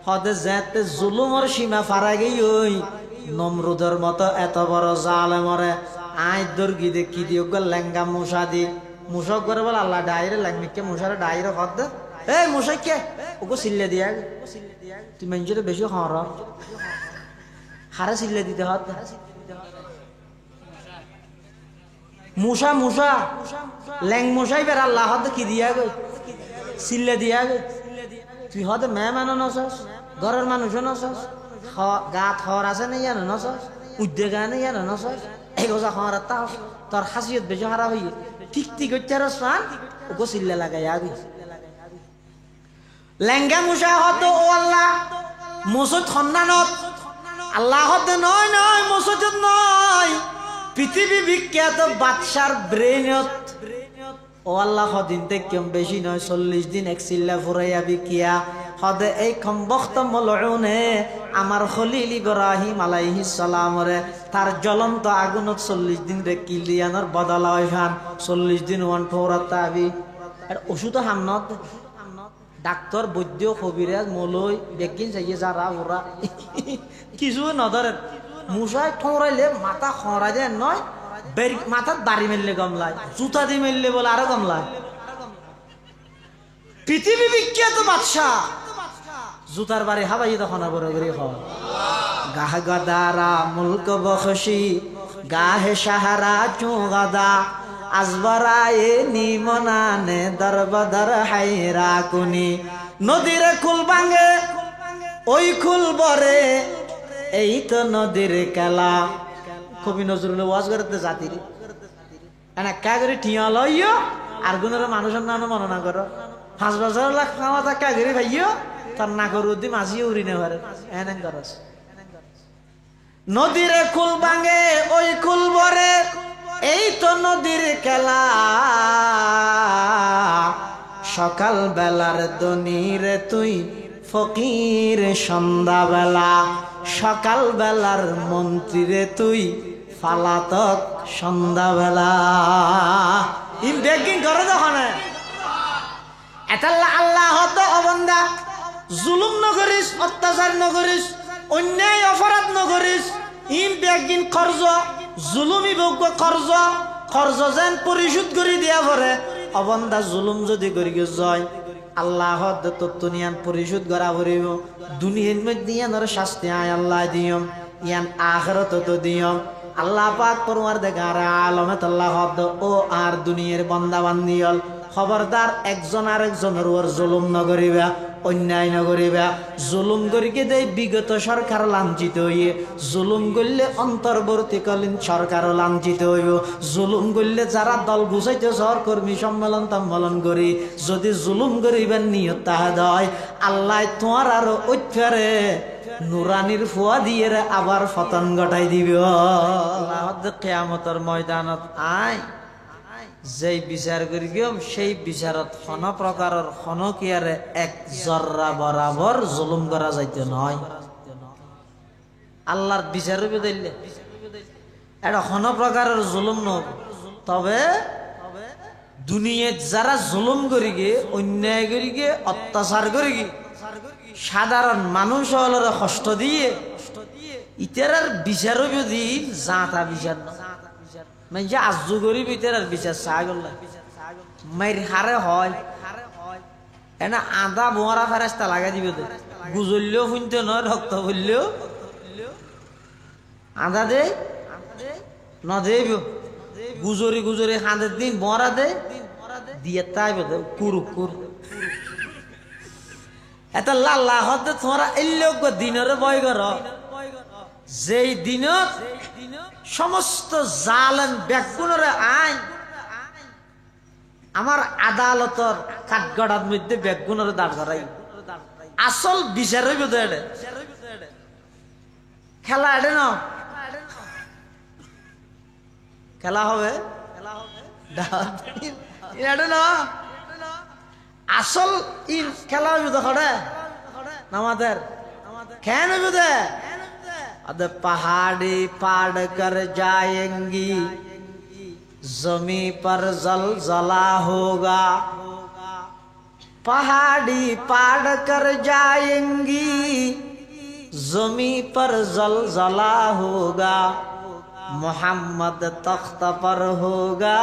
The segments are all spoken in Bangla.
হদে যেতে জুলুমর সীমা ফারা গেই ওই নমরুদের মতো এত বড় জালেমরে আই দর্গি দে কি দিও গো লেঙ্গা মুসা দি মুসক করে বলে আল্লাহ ডাইরে লেঙ্গিকে মুসারে ডাইরে হদ এই মুসাই কে ওগো সিল্লে দিয়া তুই মেঞ্জরে বেশি হর হারে সিল্লে দিতে হদ মুসা মুসা ল্যাং মুসাই বের আল্লাহ হদ কি দিয়া গই সিল্লে দিয়া গই তুই হদ মেহমান নসস ঘরের মানুষও নসস গাত হর আছে না ইয়ানো নসস উদ্যোগ আনে ইয়ানো নসস এগোজা হর তা তোর হাসিয়ত বেশি হারা হইয়ে ঠিক ঠিক হচ্ছে রান ওগো সিল্লে লাগাই আগি লেঙ্গা মুসা হদ ও আল্লাহ মুসুদ খন্নানত আল্লাহ হদ নয় নয় মুসুদ নয় পৃথিবী বিখ্যাত বাদশার ব্রেনত ও আল্লাহ হদিন থেকে বেশি নয় 40 দিন এক সিল্লা ফুরাইয়া বিকিয়া হদে এই কমবখত মলউনে আমার খলিল ইব্রাহিম আলাইহিস সালামরে তার জ্বলন্ত আগুনত 40 দিন রে কিলিয়ানোর বদলা হইফান 40 দিন ওয়ান ঠোরাতা আবি আর ওষুধ হামনত ডাক্তার বৈদ্য কবিরাজ মলই বেকিন চাইয়ে যারা ওরা কিছু নধরে মুসাই ঠোরাইলে মাথা খরা যায় নয় মাথার দাড়ি মেললে গমলায় জুতা দিয়ে মেললে বলে আরো গমলায় পৃথিবী বিখ্যাত বাদশা জুতার বাড়ি হাবাই তখন বরাবরই হয় গাহ গদারা মুলক বখশি গাহে সাহারা চুগাদা আজবরায়ে নিমনানে দরবদর হাইরা কুনি নদীরে কুল ভাঙে ওই কুল বরে এই তো নদীর খেলা কবি নজরুল ওয়াজ করতে জাতির একা করে ঠিয়া লইও আর গুণের মানুষের নাম মননা করো 5 বছর লাখ খাওয়া তা করে ভাইও তার না করু দি মাঝি উড়ি নে পারে এনেন করস নদীরে কুল ভাঙে ওই কুল বরে এই তো নদীর খেলা সকাল বেলার দনিরে তুই ফকির সন্ধ্যা বেলা সকাল বেলার মন্ত্রীরে তুই ফালাতক সন্ধ্যা বেলা ইম বেকিং করে যখন এতাল্লা আল্লাহ হত অবন্দা জুলুম নকরিস অত্যাচার নকরিস অন্যায় অপরাধ নকরিস ইম বেকিং কর্জ জুলুমি বউক কর্জ যেন পরিশোধ করে দিয়া পরে অবন্দা জুলুম যদি করি জয় আল্লাহ দুনিয়ান পরিশোধ করা পড়িব দুনিয়ার মধ্যে ইয়ানোর শাস্তি আয় আল্লাহ দিয়ম ইয়ান আখিরাত তো দিয়ম আল্লাহ পাক পরওয়ারদিগার আলমে আল্লাহ হদ ও আর দুনিয়ার বান্দা বান্দিয়ল খবরদার একজন আরেকজনের ওর জুলুম নগরিবা অন্যায় নগরিবা জুলুম করিকে দেয় বিগত সরকার লাঞ্ছিত হইয়ে জুলুম করলে অন্তর্বর্তীকালীন সরকারও লাঞ্ছিত হইব জুলুম করলে যারা দল গুছাইতে সহকর্মী সম্মেলন করি যদি জুলুম করিবেন নিয়ত তাহাদ হয় আল্লাহ তোমার আরো ঐক্যরে নুরানির ফুয়া দিয়ে আবার ফতন ঘটাই দিব কিয়ামতের ময়দানত আয় যেই বিচার করি গিয়ম সেই বিচারত কোন প্রকারের কোন কিয়ারে এক জর্রা বরাবর জুলুম করা যাইতে নয় আল্লাহর বিচারে বেদইলে এটা কোন প্রকারের জুলুম নয় তবে দুনিয়াত যারা জুলুম করি গে অন্যায় করি গে অত্যাচার করি গে সাধারণ মানুষ হলরে কষ্ট দিয়ে ইতারার বিচারও যদি জাতা বিচার না মানে আজু গরিব ইতারার বিচার ছাগল মাইর হারে হয় এনা আদা বোয়ারা ফেরেস্তা লাগাই দিবে গুজরলেও শুনতে নয় রক্ত বললেও আদা দে নদেব গুজরি গুজরি হাঁদের দিন বোয়ারা দে দিয়ে তাই বোধ কুর এটা লাল্লা হতে তোমরা এলোক দিনের বয় কর যেই দিনত সমস্ত জালেম ব্যাগুণের আইন আমার আদালতর কাঠগড়ার মধ্যে ব্যাগুণের দাঁড় করাই আসল বিচার হইব তো এটা খেলা এটা না খেলা হবে এটা না আসল ইন খেলা হইব তো খড়ে আমাদের খেন হইব দে अदे पहाड़ी पाड़ कर जाएंगी जमी पर जलजला होगा पहाड़ी पाड़ कर जाएंगी जमी पर जलजला होगा, मोहम्मद तख्त पर होगा,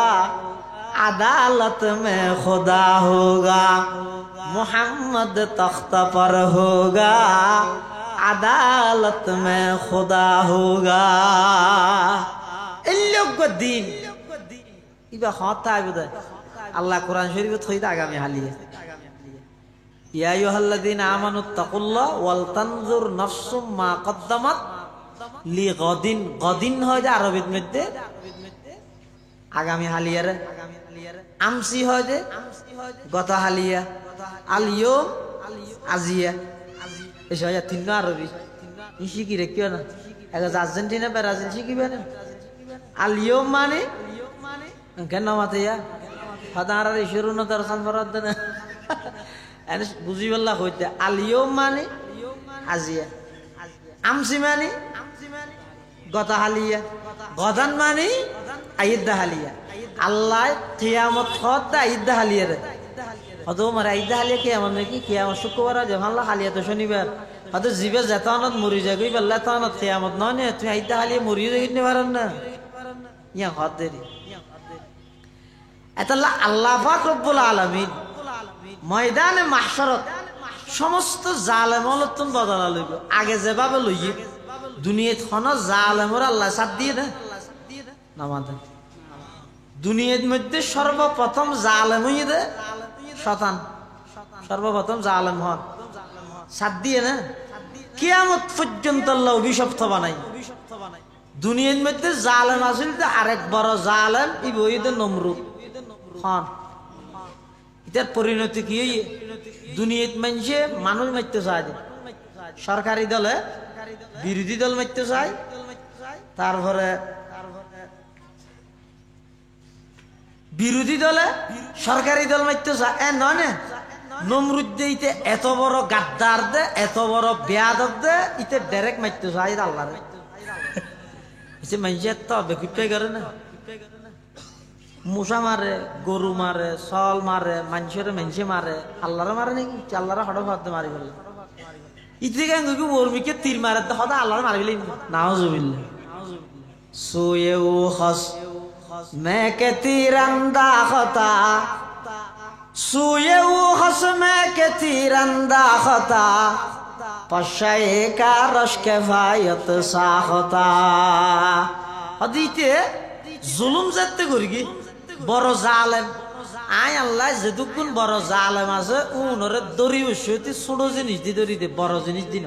अदालत में खुदा होगा, मोहम्मद तख्त पर होगा, अदालत में खुदा होगा। दिन इबा खाता है अल्लाह कुरान शरीफ थोड़ा आगामी हालिए या अय्युहल्लज़ीना आमानुत्तकुल्लाह वलतंजुर नफ्सुम मा कद्दमत लिगदिन। गदिन হয় যে আরবির মধ্যে আগামী হালিয়ার, আমসি হয় যে গত হালিয়া, আল ইয়ুম আজিয়া। এই হয় তিন আরবি শিখি রেখিও না, এক আর্জেন্টিনা ব্রাজিল শিখিবে না। আল ইয়ুম মানে কেন মাতে ইয়া ফাদার আর শুরু না দর্শন ফরাদ না এনে বুঝি বললা হইতে। আল ইয়ুম মানে আজিয়া, আমসি মানে গত হালিয়া, গদান মানে আইদা হালিয়া। আল্লাহ কিয়ামত হত আইদা হালিয়া রে হত মারে আইদা হালিয়া কিয়ামত নাকি কিয়ামত শুক্রবার যে ভাল্লা হালিয়া তো শনিবার হত জিবে যেতানত মরি যাগই বললা তানত কিয়ামত নয় না তুমি আইদা হালিয়া মরি যাইতে পারেন না ইয়া হত দেরি এতলা আল্লাহ পাক রব্বুল আলামিন ময়দানে মাহশরত সমস্ত জালেমলতন বদলা লইব। আগে যেভাবে লইয়ে দুনিয়াত খন জালেমর আল্লাহ সাথ দিয়ে না নামাতে দুনিয়ার মধ্যে সর্বপ্রথম জালেম হইয়ে দে শতান, সর্বপ্রথম জালেম হন সাথ দিয়ে না কিয়ামত পর্যন্ত আল্লাহ অভিশপ্ত বানাই। দুনিয়ার মধ্যে জালেম আসিল আরেক বড় জালেম ইবইদ নমরুদ খান। এটার পরিণতি কি হইয়ে দুনিয়াত মানুষে মানুষ মারতে চায়, সরকারি দলে বিরোধী দল মারতে চায়, তারপরে বিরোধী দলে সরকারি দল মারতে চায়। এ নয় নমরুদ দিতে এত বড় গাদ্দার দে, এত বড় বেয়াদব দে, ইতে ডাইরেক্ট মারতে চায় আল্লাহ রে। মানুষের তো বেকুটাই করে না, মশা মারে, গরু মারে, সল মারে, মানুষের মানুষে মারে, আল্লাহরে মারে নাকি আল্লাহরে হঠাৎ হতে মারি বললে ইতি ওর্মিকে তীর মারে হঠাৎ আল্লাহরে মারি বলি নাউজুবিল্লাহ। সোয়ে ও হস मैं के तीरंदा खता, सोए वो हस मैं के तीरंदा खता, पशाए का रश के फायत साखता। हदीते जुलुम जत्ते गुरगी বড় জালেম আয় আল্লাহ যেটুকুন বড় জালেম আছে উনরে দড়ি বসে ছোট জিনিস দি দড়ি দে, বড় জিনিস দিন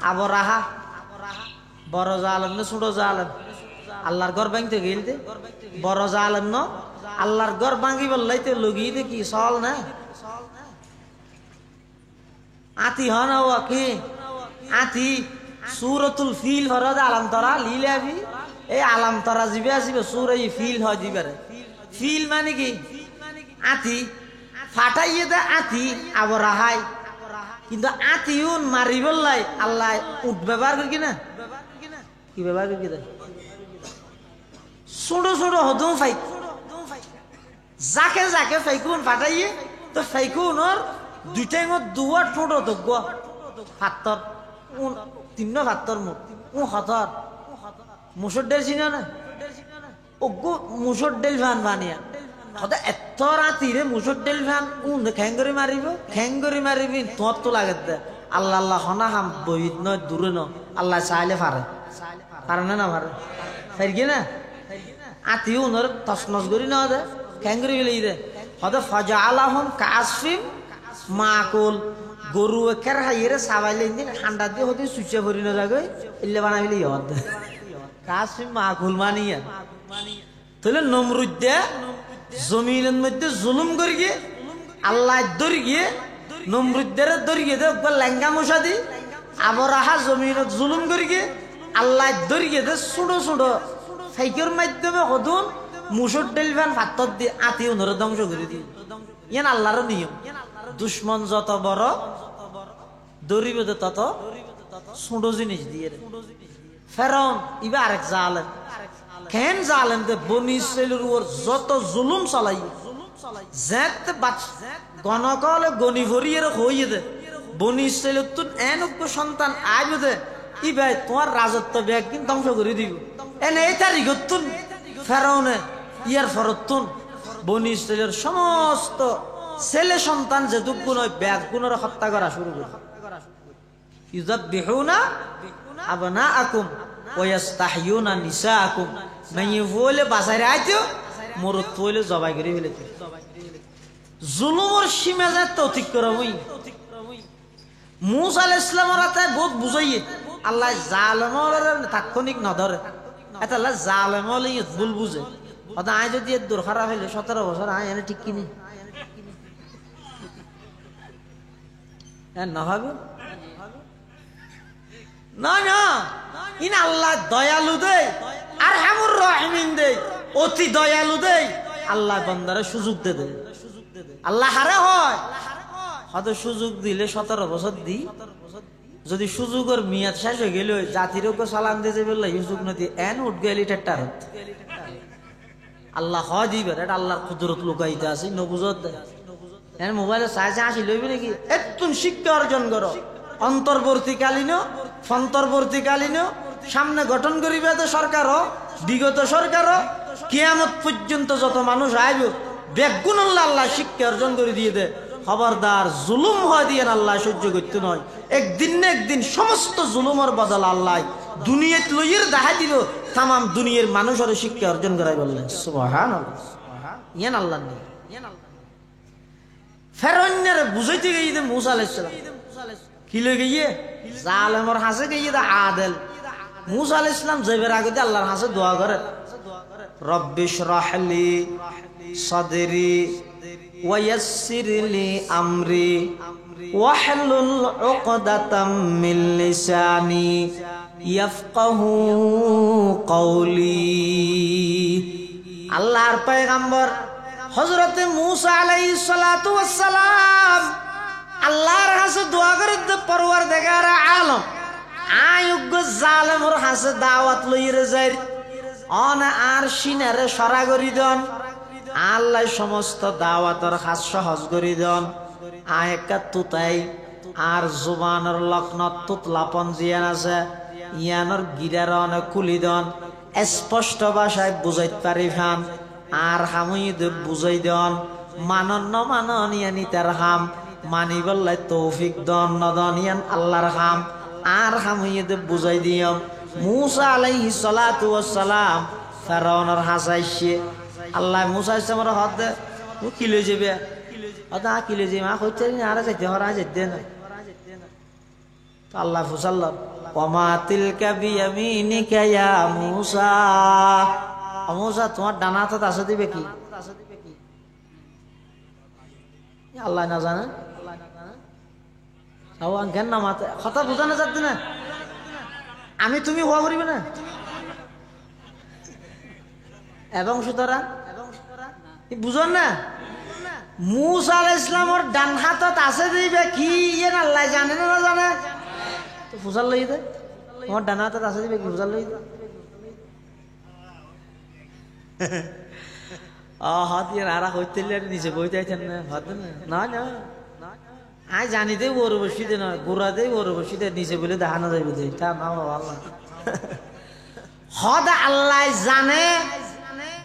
আবরাহা বড় জালেম না ছোট জালেম আল্লাহর ঘর ভাঙতে গেল দে বড় জালেম ন আল্লাহর ঘর ভাঙি বললাইতে লগিয়ে দে কি চল না আতি হন কি আতি সূরাতুল ফিল হরদ আলাম তরা লিলাবি এই আলাম তরা জিবে আসিবে সূরা ই ফিল হয় দিবারে। ফিল মানে কি আতি ফাটাইয়ে দে আতি আবরাহাই, কিন্তু আতিউন মারি বললাই আল্লাহ উঠ ব্যবহার করি কিনা কি ব্যবহার করি কিনা ছোট ছোট হদম ফাই যাকে যাকে ফাইকুন ফাটাইয়ে তো ফাইকুনর দুইটাই মত দুয়ার ছোট দগ্গ ফাত্তর তিন ফাত্তর মুখ ও হতর মুসর ডেল চিনা না ওগো মুসর ডেল ভান বানিয়া হতে এত রাতিরে মুসর ডেল ভান উন খ্যাঙ্গরি মারিব খ্যাঙ্গরি মারিবি তোর তো লাগে দে আল্লাহ আল্লাহ হনা হাম বহিত নয় দূরে ন আল্লাহ চাইলে পারে পারে না পারে ফের কি না আতি উনর তসনস করি না দে খ্যাঙ্গরি গেলে দে হতে ফজা আলাহম কাসফিম মাকুল গরু একের হাইয়ের সাবাইলে দিন ঠান্ডা দিয়ে হতে সুচে ভরি না যাবে ইল্লে বানাইলে হতে কাসফিম মাকুল মানিয়া তাহলে নমরুদ দে জমিনের মধ্যে জুলুম করি গিয়ে আল্লাহ ধরি গিয়ে নমরুদের ধরি গিয়ে দে লেঙ্গা মশা দি আবরাহা জমিনত জুলুম করি গিয়ে আল্লাহ ধরি গিয়ে দে ছোট ছোট ফাইকের মাধ্যমে হদুন মুসর ডেল ভান ফাত্তর দিয়ে আতি উনরে ধ্বংস করে দি। ইয়ান আল্লাহর নিয়ম, দুশ্মন যত বড় দরিব তত ছোট জিনিস দিয়ে। ফেরাউন ইবা আরেক জালেম কেন জালেম দে বনি ইসরাইলের উপর যত জুলুম চালাই যেতে গণকলে গনি ভরিয়ে হইয়ে দে বনি ইসরাইল তো এনজ্ঞ সন্তান আইব দে ই ভাই তোমার রাজত্ব ব্যাগ কিন্তু ধ্বংস করে দিব এনে এই তারিখ তুন ফেরাউনে ইয়ার ফরতুন বনি ইসরাইলের সমস্ত ছেলে সন্তান যেটুকু নয় ব্যাগ গুণের হত্যা করা শুরু করে ইউযাববিহুনা আবনাআকুম ওয়া ইস্তাহয়ুনা নিসাআকুম মাইয়ে বলে বাসায় আইতো মরত বলে জবাই করে ফেলে জুলুমের সীমা যায় তো অতিক্রম হই মুসা আলাইহিস সালামের হাতে বহুত বুঝাইয়ে আল্লাহ জালেমের তাৎক্ষণিক না ধরে এটা আল্লাহ জালেমের ভুল বুঝে অথবা আয় যদি এর দূর খারাপ হইলে 17 বছর আয় এনে ঠিক কিনে না হবে না না ইন আল্লাহ দয়ালু দেয় আর হামুর রহিমিন দেয় অতি দয়ালু দেয় আল্লাহ বান্দারে সুযোগ দে দেয় আল্লাহ হারে হয় হয়তো সুযোগ দিলে 17 বছর দি যদি সুযোগের মেয়াদ শেষ হয়ে গেল জাতির সালাম দিয়ে বললে সুযোগ নদী এন উঠ গেলি টেট্টার আল্লাহ হয় দিবে এটা আল্লাহর কুদরত লুকাইতে আছে নবুজত দেয় এন মোবাইলে চাইছে আসি লইবি নাকি একটু শিক্ষা অর্জন করো অন্তর্বর্তীকালীন ফন্তর্বর্তীকালীন সামনে গঠন করিবে তো সরকারও বিগত সরকারও কিয়ামত পর্যন্ত যত মানুষ আইব বেগুন আল্লাহ শিক্ষা অর্জন করে দিয়ে দে খবরদার জুলুম হয় দিয়ে আল্লাহ সহ্য করতে নয় একদিন না একদিন সমস্ত জুলুমের বদল আল্লাহ দুনিয়াত লইয়ের দেখা দিল তাম দুনিয়ার মানুষের শিক্ষা অর্জন করাই বললেন সুবহানাল্লাহ ইয়ান আল্লাহ নেই ফেরাউনের বুঝাইতে গিয়ে মুসা আলাইহিস সালাম কি লই গিয়ে জালেমের হাসে গিয়ে আদেল মুসা আলাইহিস সালাম যাইবার আগে আল্লাহর হাসে দোয়া করে রব্বি ইশরাহ লি সাদরি ওয়া ইয়াসসির লি আমরি ওয়াহলুল উকদাতাম মিন লিসানি ইয়াফকাহু কওলি আল্লাহর পয়গম্বর হযরতে মুসা আলাইহিস সালাতু ওয়াস সালাম আল্লাহর কাছে দোয়া করে পরওয়ারদিগার আলম আয়ুগ জালেমের কাছে দাওয়াত লইরে যাই অন আর সিনারে সরা করি দেন আল্লাহ সমস্ত দাওয়াতের কাজ সহজ করে দেন আয়কা তুতাই আর জুবানের লগ্নত তুতলাপন জিয়ান আছে ইয়ানোর গিরার অনেক খুলি দেন স্পষ্ট ভাষায় বুঝাইতে পারি ফান আর হামুইদ বুঝাই দেন মানন ন মানন ইয়ানি তার হাম মানি বললাই তৌফিক দন নদন ইয়ান আল্লাহর হাম আর হামুইদ বুঝাই দিয়ম মুসা আলাইহিস সালাতু ওয়াস সালাম ফেরাউনের হাসাইছে আল্লাহ মুসা ইসলামের হাত দে ও কি লই যাবে আদা কি লই যাবে মা কইতে আর যাইতে হরা যাইতে না তো আল্লাহ ফুসাল্লাহ ওমা তিলকা বিয়ামিনিকা ইয়া মুসা মুসা তোমার ডানা হাতে আছে দিবে কি আল্লাহ না জানে আও আঙ্কেন না মাতে কথা বুঝানো যাচ্ছে না আমি তুমি হওয়া করিবে না এবং সুতরাং বুঝন না মুসা আলাইহিস সালামের ডান হাতত আছে দিবে কি ইয়ে আল্লাহ জানে না জানে তো ফুসাল লই দে তোমার ডান হাতত আছে দিবে কি ফুসাল লই দে হাত দিয়ে আরা হইতে নিচে বইতে আইতেন না হাত না না আই জানি দে ওর বসিতে না গোড়া দে ওর বসিতে নিচে বলে দেখানো যাইবে দে তা না আল্লাহ হদ আল্লাহ জানে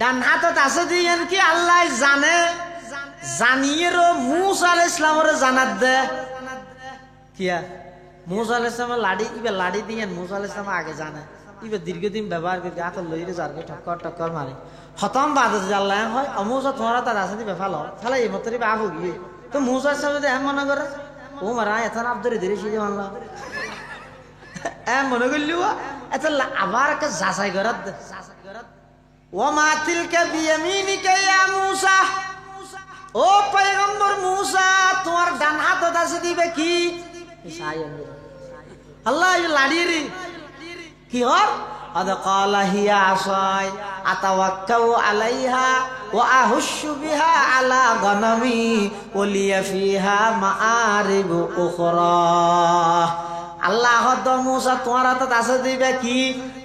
ডান হাতত আছে দিয়েন কি আল্লাহ জানে জানিয়েরও মুসা আলাইহিস সালামের জানাত দে কিয়া মুসা আলাইহিস সালামের লাড়ি ইবে লাড়ি দিয়েন মুসা আলাইহিস সালাম আগে জানে ইবে দীর্ঘদিন ব্যবহার করে হাত লইরে যারকে ঠক্কর টক্কর মারে খতম বাদে যে আল্লাহ হয় মুসা তোমার তার আছে দিবে ভালো তাহলে এই মতরি বা আহু গিয়ে তো মুসা আলাইহিস সালাম যদি এমন মনে করে ও মারা এতন আব্দুরি ধরে সিজে মানলা এম মনে করলি এত আবার একটা যাচাই করাত দে ওমা তিলকা বিয়ামিনিকা ইয়া মুসা ও পয়গম্বর মুসা তোমার ডান হাতত আছে দিবে কি আল্লাহ লাড়িরি কি হর আদ ক্বালা হিয়া আসাই আতাওয়াক্কাউ আলাইহা ওয়া আহুশু বিহা আলা গনামি ওয়া লিয়া ফিহা মাআরিব উখরা আল্লাহ হদ মুসা তোমার হাতত আছে দিবে কি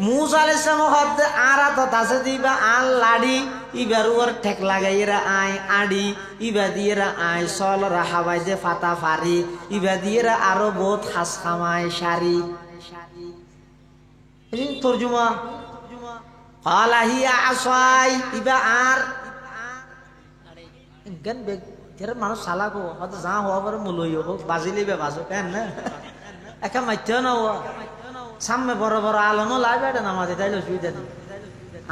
মুসা আলাইহিস সালাম হদ আর হাতত আছে দিবে আল লাড়ি ইবার ওর ঠেক লাগাইরা আয় আড়ি ইবা দিয়েরা আয় সল রাহাবাই যে ফাতা ফারি ইবা দিয়েরা আরো বহুত হাস খামায় সারি তর্জুমা আলাহিয়া আসাই ইবা আর গান বেগ এর মানুষ সালাকো হয়তো যা হওয়া পরে মুলইও হোক বাজিলিবে বাজো কেন না একা মাইতে না সামনে বড় বড় আলমও লাইবে এটা নামাজে তাইলে অসুবিধা নেই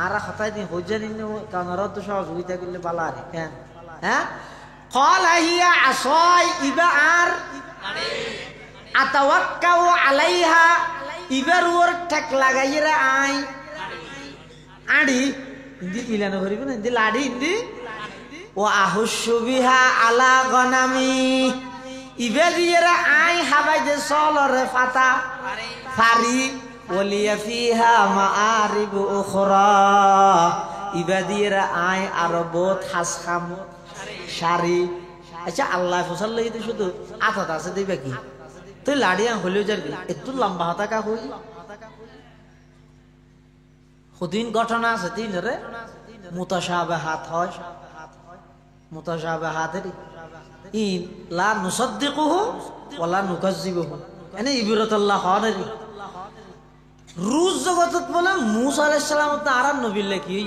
আর হতাই দিন হজ্জা নিন কারণ ওরা তো সহযোগিতা করলে পালা আরে কেন হ্যাঁ কলাহিয়া আসাই ইবা আর আতাওয়াক্কাউ আলাইহা ইবার ওর ঠেক লাগাইরা আই আড়ি হিন্দি মিলানো করিব না হিন্দি লাড়ি হিন্দি ও আহুসু বিহা আলা গনামি ইবে দিয়েরা আই হাবাই যে সলরে ফাতা ফারি ওলিয়া ফিহা মাআরিব উখরা ইবে দিয়েরা আই আরো বহুত হাস খাম সারি আচ্ছা আল্লাহ ফসল লাগি তো শুধু আতাত আছে দিবে কি তুই লাড়িয়া হলেও যাবি একটু লম্বা হাতা কা হই খুদিন ঘটনা আছে তিন রে মুতাশাবিহাত হয় মুতাশাবিহাতের ইন লা নুসাদ্দিকুহু ওয়ালা নুকাজ্জিবুহু এনে ইবরাতুল্লাহ হনারি রুজ জগতত বলে মুসা আলাইহিস সালাম তো আর নবীর লেখি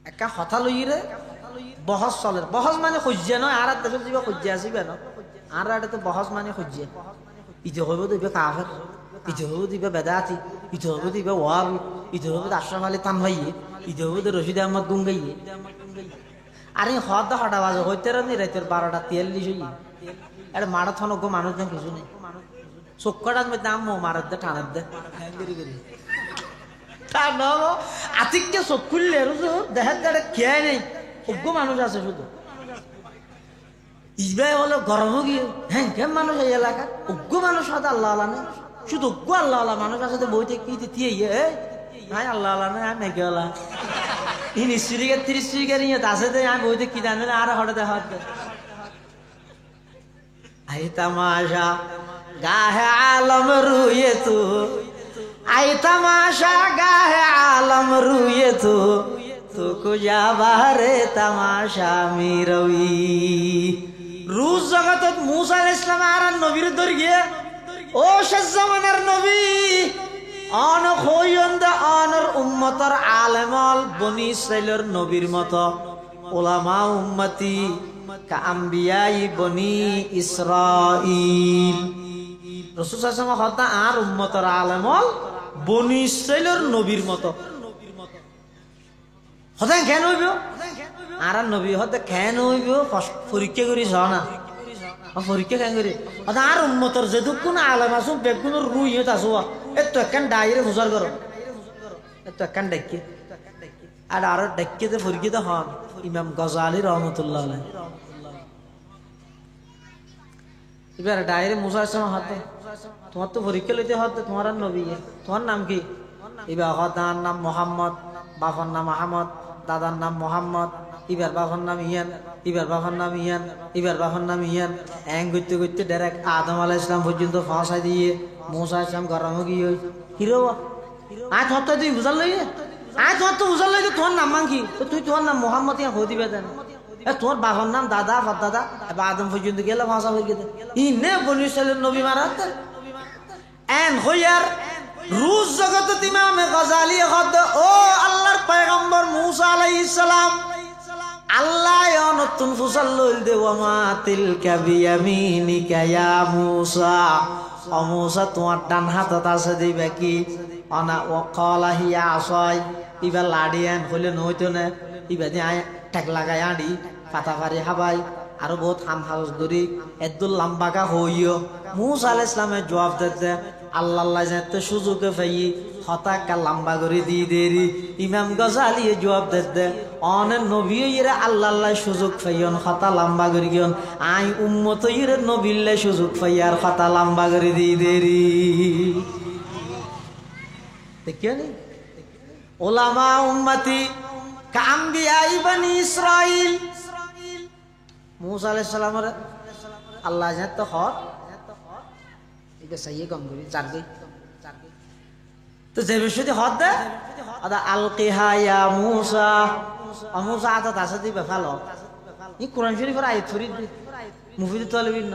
একা কথা লইরে বহস চলে বহস মানে খুঁজে নয় আর দেশত যাবা খুঁজে আসিবে না আর এটা তো বহস মানে খুঁজে ইতে হইব দিবে কাফের ইতে হইব দিবে বেদাতি ইতে হইব দিবে ওয়াবি ইতে হইব আশরাফ আলী তানভাইয়ে ইতে হইব রশিদ আহমদ গুঙ্গাইয়ে আর এই হদ হটা বাজে হইতে নি রাতের 12:43 হই এটা মারাথন গো মানুষ না কিছু নেই চক্কটার মধ্যে আম্মু মারার দে টানার দে আতিককে চোখ খুললে দেখার দাঁড়ে খেয়ে নেই অজ্ঞ মানুষ আছে শুধু ইসবাই হলো গরমও গিয়ে হ্যাঁ কেম মানুষ এই এলাকা অজ্ঞ মানুষ হয়তো আল্লাহ আল্লাহ নেই শুধু অজ্ঞ আল্লাহ আল্লাহ মানুষ আছে তো বইতে কি দিয়ে হ্যাঁ আল্লাহ আল্লাহ নেই আর নাকি আল্লাহ इन स्त्री के 30 स्त्री के नहीं है तासे तो यहाँ बोलते कि जाने ना आ रहा हटते हाथ आई तमाशा गाहे आलम रूये तू आई तमाशा गाहे आलम रूये तू कुजा बाहरे तमाशा मीरवी रूस जगत मूसा अलैहिस सलाम आरा नबीर दर गए ओ शज़मानर नबी অন হইন্দা অনর উম্মতর আলেমল বনি ইসরাইলের নবীর মতো উলামা উম্মতি কা আম্বিয়াই বনি ইসরাইল রাসূল সাল্লাল্লাহু আলাইহি ওয়াসাল্লাম আর উম্মতর আলেমল বনি ইসরাইলের নবীর মতো হতেন কেন হইব আর নবী হতে কেন হইব পরীক্ষা করি জানা পরীক্ষা কেন করি আর উম্মতর যেদুকুন আলেম আসু বেগুনের রুই হইতা আসো এতো একখান ডাইরে হুজার করো এতো একখান ডাক্কি আর আরো ডাক্কিতে পরীক্ষিত হন ইমাম গজালি রহমতুল্লাহ আলাইহি এবার ডাইরে মুসা আলাইহিস সালাম হাতে তোমার তো পরীক্ষা লইতে হতে তোমার নবী তোমার নাম কি এবার হদার নাম মোহাম্মদ বাবার নাম আহমদ দাদার নাম মোহাম্মদ ইবার বাবার নাম ইয়ান ইবার বাবার নাম ইয়ান ইবার বাবার নাম ইয়ান এং করতে করতে ডাইরেক্ট আদম আলাইহিস সালাম পর্যন্ত ফাঁসাই দিয়ে মুসা আলাইহিস সালাম গরম গিয়ে হিরো আজ হতে তুই বুঝাল লই আজ হতে বুঝাল লই তোর নাম কি তো তুই তোর নাম মোহাম্মদ ইয়া হই দিবে জান তোর বাবার নাম দাদা দাদা এবার আদম পর্যন্ত গেলে ফাঁসা হয়ে গেছে ইনে বনি ইসরাইলের নবী মারাত এন হইয়ার রুজ জগত ইমাম গজালি হদ ও আল্লাহর পয়গম্বর মুসা আলাইহিস সালাম আল্লাহ নতুন ফুসাল লইল দে ওমা তিলকা বিয়ামিনিকা ইয়া মুসা ও মুসা তোমার ডান হাতত আছে দিবে কি অনা ওয়াকালা হিয়া আসাই ইবা লাডিয়ান হইলে নইতো না ইবা দি আয় ঠেক লাগাই আডি পাতা পারি হাবাই আর বহুত হাম হাউস ধরি এদুল লম্বাকা হইও মুসা আলাইহিস সালামের জবাব দিতে আল্লাহ আল্লাহ যাতে সুযোগে পাই হতাকা লম্বা করে দিয়ে দেরি ইমাম গজালি জবাব দিতে অনেক নবী ইরে আল্লাহ আল্লাহ সুযোগ পাইন হতা লম্বা করে গিয়ন আই উম্মত ইরে নবীল্লে সুযোগ পাই আর হতা লম্বা করে দিয়ে দেরি দেখিও নি উলামা উম্মতি কা আম্বিয়া বনি ইসরাইল মুসা আলাইহিস সালামের আল্লাহ যাতে হত এটা সহি কম করি চার গই তো যে বেশি হদ দে আদা আলকিহা ইয়া মুসা মুসা আদত আছে দিবে ভালো ই কোরআন শরীফের আয়াত ফরিদ মুফিদ তালিবিন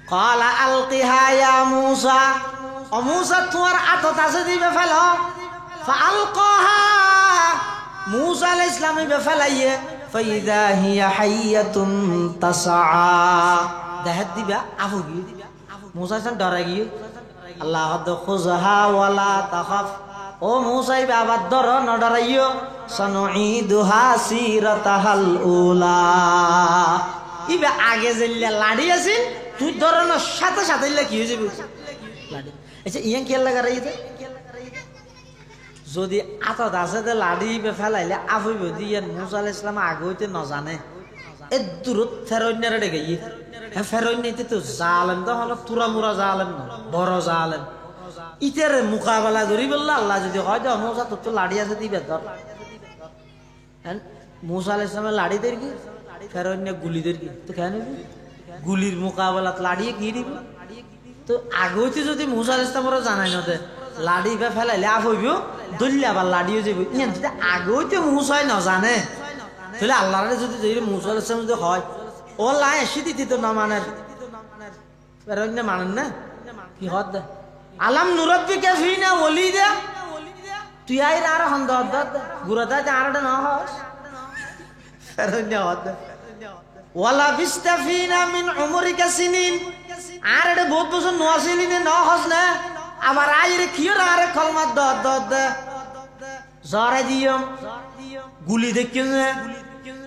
ক্বালা আলকিহা ইয়া মুসা মুসা তোমার আদত আছে দিবে ভালো ফাআলকাহা মুসা আলাইহিস সালাম ইবে ফেলাইয়ে ফাইদা হিয়া হাইয়াতুন তাসআ দেখাত দিবা আফু গিয়ে মুসা সান ডরা গিয়ে আল্লাহ হদ খুজহা ওয়ালা তাখাফ ও মুসা ইবে আবার ডর ন ডরাইও সানুঈদুহা সিরাতাহাল উলা ইবে আগে জেল্লা লাড়ি আছিল তুই ডরানোর সাথে সাথে কি হয়ে যাবে লাড়ি আচ্ছা ইয়াং কি লাগা রাইতে যদি আতত আছে দে লাড়ি বে ফেলাইলে আফুইব দিয়ে মুসা আলাইহিস সালাম আগে হইতে ন জানে এ দূরত ফেরৌন্যারে ডেকে গিয়ে হ্যাঁ ফেরৌন্যাতে তো জালেম তো হলো তুরা মুরা জালেম না বড় জালেম ইতের মোকাবেলা করি বললা আল্লাহ যদি হয় তো মুসা তোর তো লাড়ি আছে দিবে ধর মুসা আলাইহিস সালামের লাড়ি দের কি ফেরৌন্যা গুলি দের কি তো কেন গুলির মোকাবেলাত লাড়িয়ে কি দিব তো আগে হইতে যদি মুসা আলাইহিস সালামেরও জানাই না দে লাড়ি বে ফেলাইলে আফ হইব দলিয়া আবার লাড়িও যাবে ইয়ান যদি আগে হইতে মুসাই না জানে তাহলে আল্লাহরে যদি মুসা আলাইহিস সালাম যদি হয় ও লাই এসে দিতি তো না মানের ফেরৌন্যা মানেন না কি হদ দে আলাম নুরাব্বিকা ফিনা ওয়ালিদা তুই আইর আর হন্দ হদ গুরাদা জারডে না হস ফেরৌন্যা হদ ওয়ালা বিস্তাফিনা মিন উমরিকা সিনিন আর এটা বহুত বছর নোয়াছিলি নে ন হস না আবার আইরে কিয়র আরে কলমাত দদ দদ জরে দিয়ম গুলি দেখিও না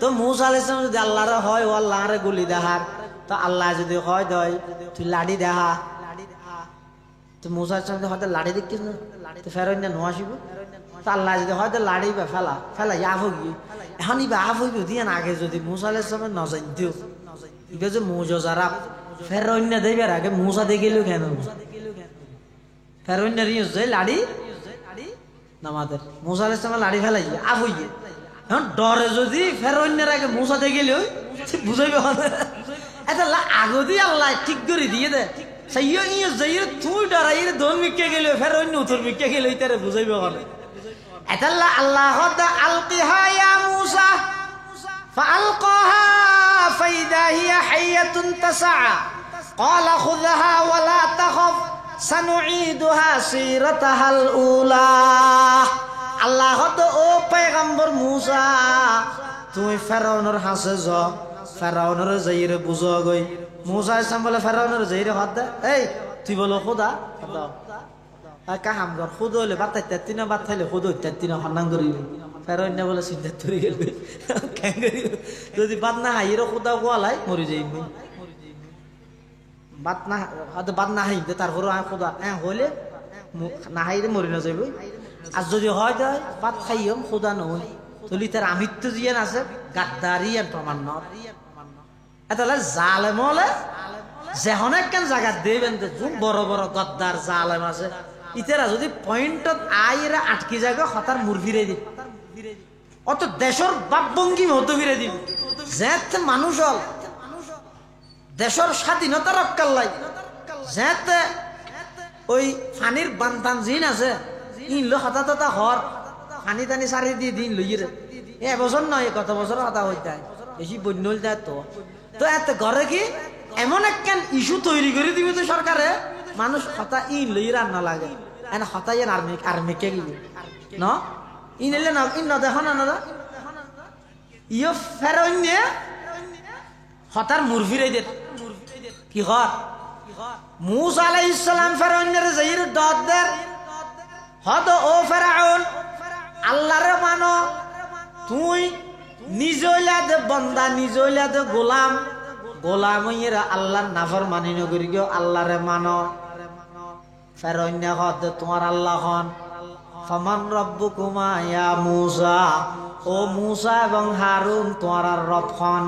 তো মুসা আলাইহিস সালাম যদি আল্লাহর হয় ও আল্লাহরে গুলি দেহার তো আল্লাহ যদি হয় দয় তুই লাড়ি দেহা তো মুসা আলাইহিস সালাম হয়তো লাড়ি দেখিস না তো ফেরৌন্যা নোয়াসিব তো আল্লাহ যদি হয়তো লাড়ি বা ফেলা আফ গিয়ে এখন ইবা আফ হইব দিয়ে আগে যদি মুসা আলাইহিস সালাম ন জানতেও ইবে যে মুজজারা ফেরৌন্যা দেবার আগে মুসা দেখিল কেন ফেরৌন্যা রিয়স যে লাড়ি নামাদের মুসা আলাইহিস সালাম লাড়ি ফেলাই আফ হইয়ে এখন ডরে যদি ফেরৌন্যার আগে মুসা দেখিল বুঝাইবে এটা আগদি আল্লাহ ঠিক করে দিয়ে দে সাইয়ো ইয়ে যাইয়ে তুই ডরাই রে দন মিকে গেল ফেরৌন্যা উত্তর মিকে গেল ইতারে বুঝাইবে বলে এতাল্লা আল্লাহ দা আলকিহা ইয়া মুসা ফাআলকাহা ফাইদা হিয়া হাইয়াতুন তাসআ ক্বালা খুযহা ওয়ালা তাখাফ সানুঈদুহা সিরাতাহাল উলা আল্লাহ তো ও পয়গম্বর মুসা তুই ফেরাউনের হাসে য ফেরাউনের যাইরে বুঝো গই মুসা ইসলাম বলে ফেরাউনের যাইরে হদ এই তুই বলো খোদা কা হাম গর খুদ হইলে বাতাই তেতিনা বাত খাইলে খুদ তেতিনা হান্নাং করিল ফেরাউন্যা বলে সিদ্ধা ধরে গেল যদি বাত না হাইরে খোদা গোয়ালাই মরি যাইব বাত না হাইতে তারপর খোদা হলে না হাইরে মরি না যাইব আর যদি হয় তাই বাত খাইম খোদা নয় তাহলে তার আমিত্ব জিয়ান আছে গাদ্দারি আর প্রমাণ এটা জালেম হলে যেহন একখান জায়গা দেবেন বড় বড় গদ্দার জালেম আছে ইতারা যদি পয়েন্টত আইরা আটকি জায়গা হতার মুর ফিরে দিব অত দেশের বাপভঙ্গি মতো ফিরে দিব যেতে মানুষ হল দেশের স্বাধীনতা রক্ষার লাই যেতে ওই ফানির বান্তান জিন আছে ইনলো হতা তথা হর পানি টানি সারি দিয়ে দিন লইরে এবছর নয় কত বছর হতা হইতে বেশি বন্য যায় তো তো এত ঘরে কি এমন একখান ইস্যু তৈরি করে দিবে তো সরকারে মানুষ হতা ইন লই রান্না লাগে এন হতা ইন আর্মি কে গিয়ে ন ইন এলে না ইন দেখো না না ইয়ে ফেরৌন্যে হতার মুরফিরে দে কি হর মুসা আলাইহিস সালাম ফেরৌন্যের যাইর দদের হদ ও ফেরাউন আল্লাহরে মানো তুই নিজইলা দে বন্দা নিজইলা দে গোলাম গোলাম হইরা আল্লাহর নাফরমানি নগরি গো আল্লাহরে মানো ফেরৌন্যা হদ তোমার আল্লাহ হন ফামান রব্বুকুমা ইয়া মুসা ও মুসা এবং হারুন তোমার রব হন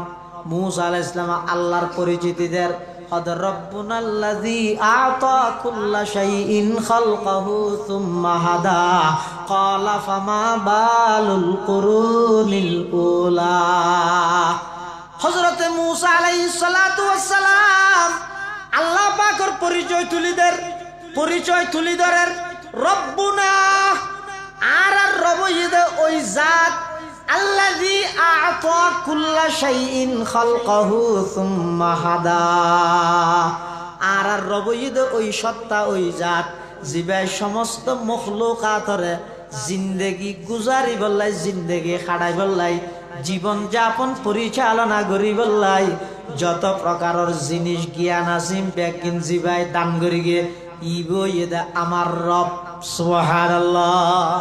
মুসা আলাইহিস সালাম আল্লাহর পরিচিতি দের قد ربنا الذي أعطى كل شيء خلقه ثم هدى قال فما بال القرون الأولى حضرت موسى عليه الصلاة والسلام আল্লাহ পাকের পরিচয় তুলি ধরের রব্বুনা আর রব ইদে ওই জাত আল্লাযী আ'তা কুল্লা শাইইন খালকাহু সুম্মা হাদা আর রব ইদে ওই সত্তা ওই জাত জিবাই সমস্ত মখলুকাতরে জিন্দেগি গুজারি বললাই জিন্দেগি খাড়াই বললাই জীবন যাপন পরিচালনা করি বললাই যত প্রকারের জিনিস জ্ঞান আসিম ব্যাকিন জিবাই দান করি গে ইবো ইদা আমার রব সুবহানাল্লাহ।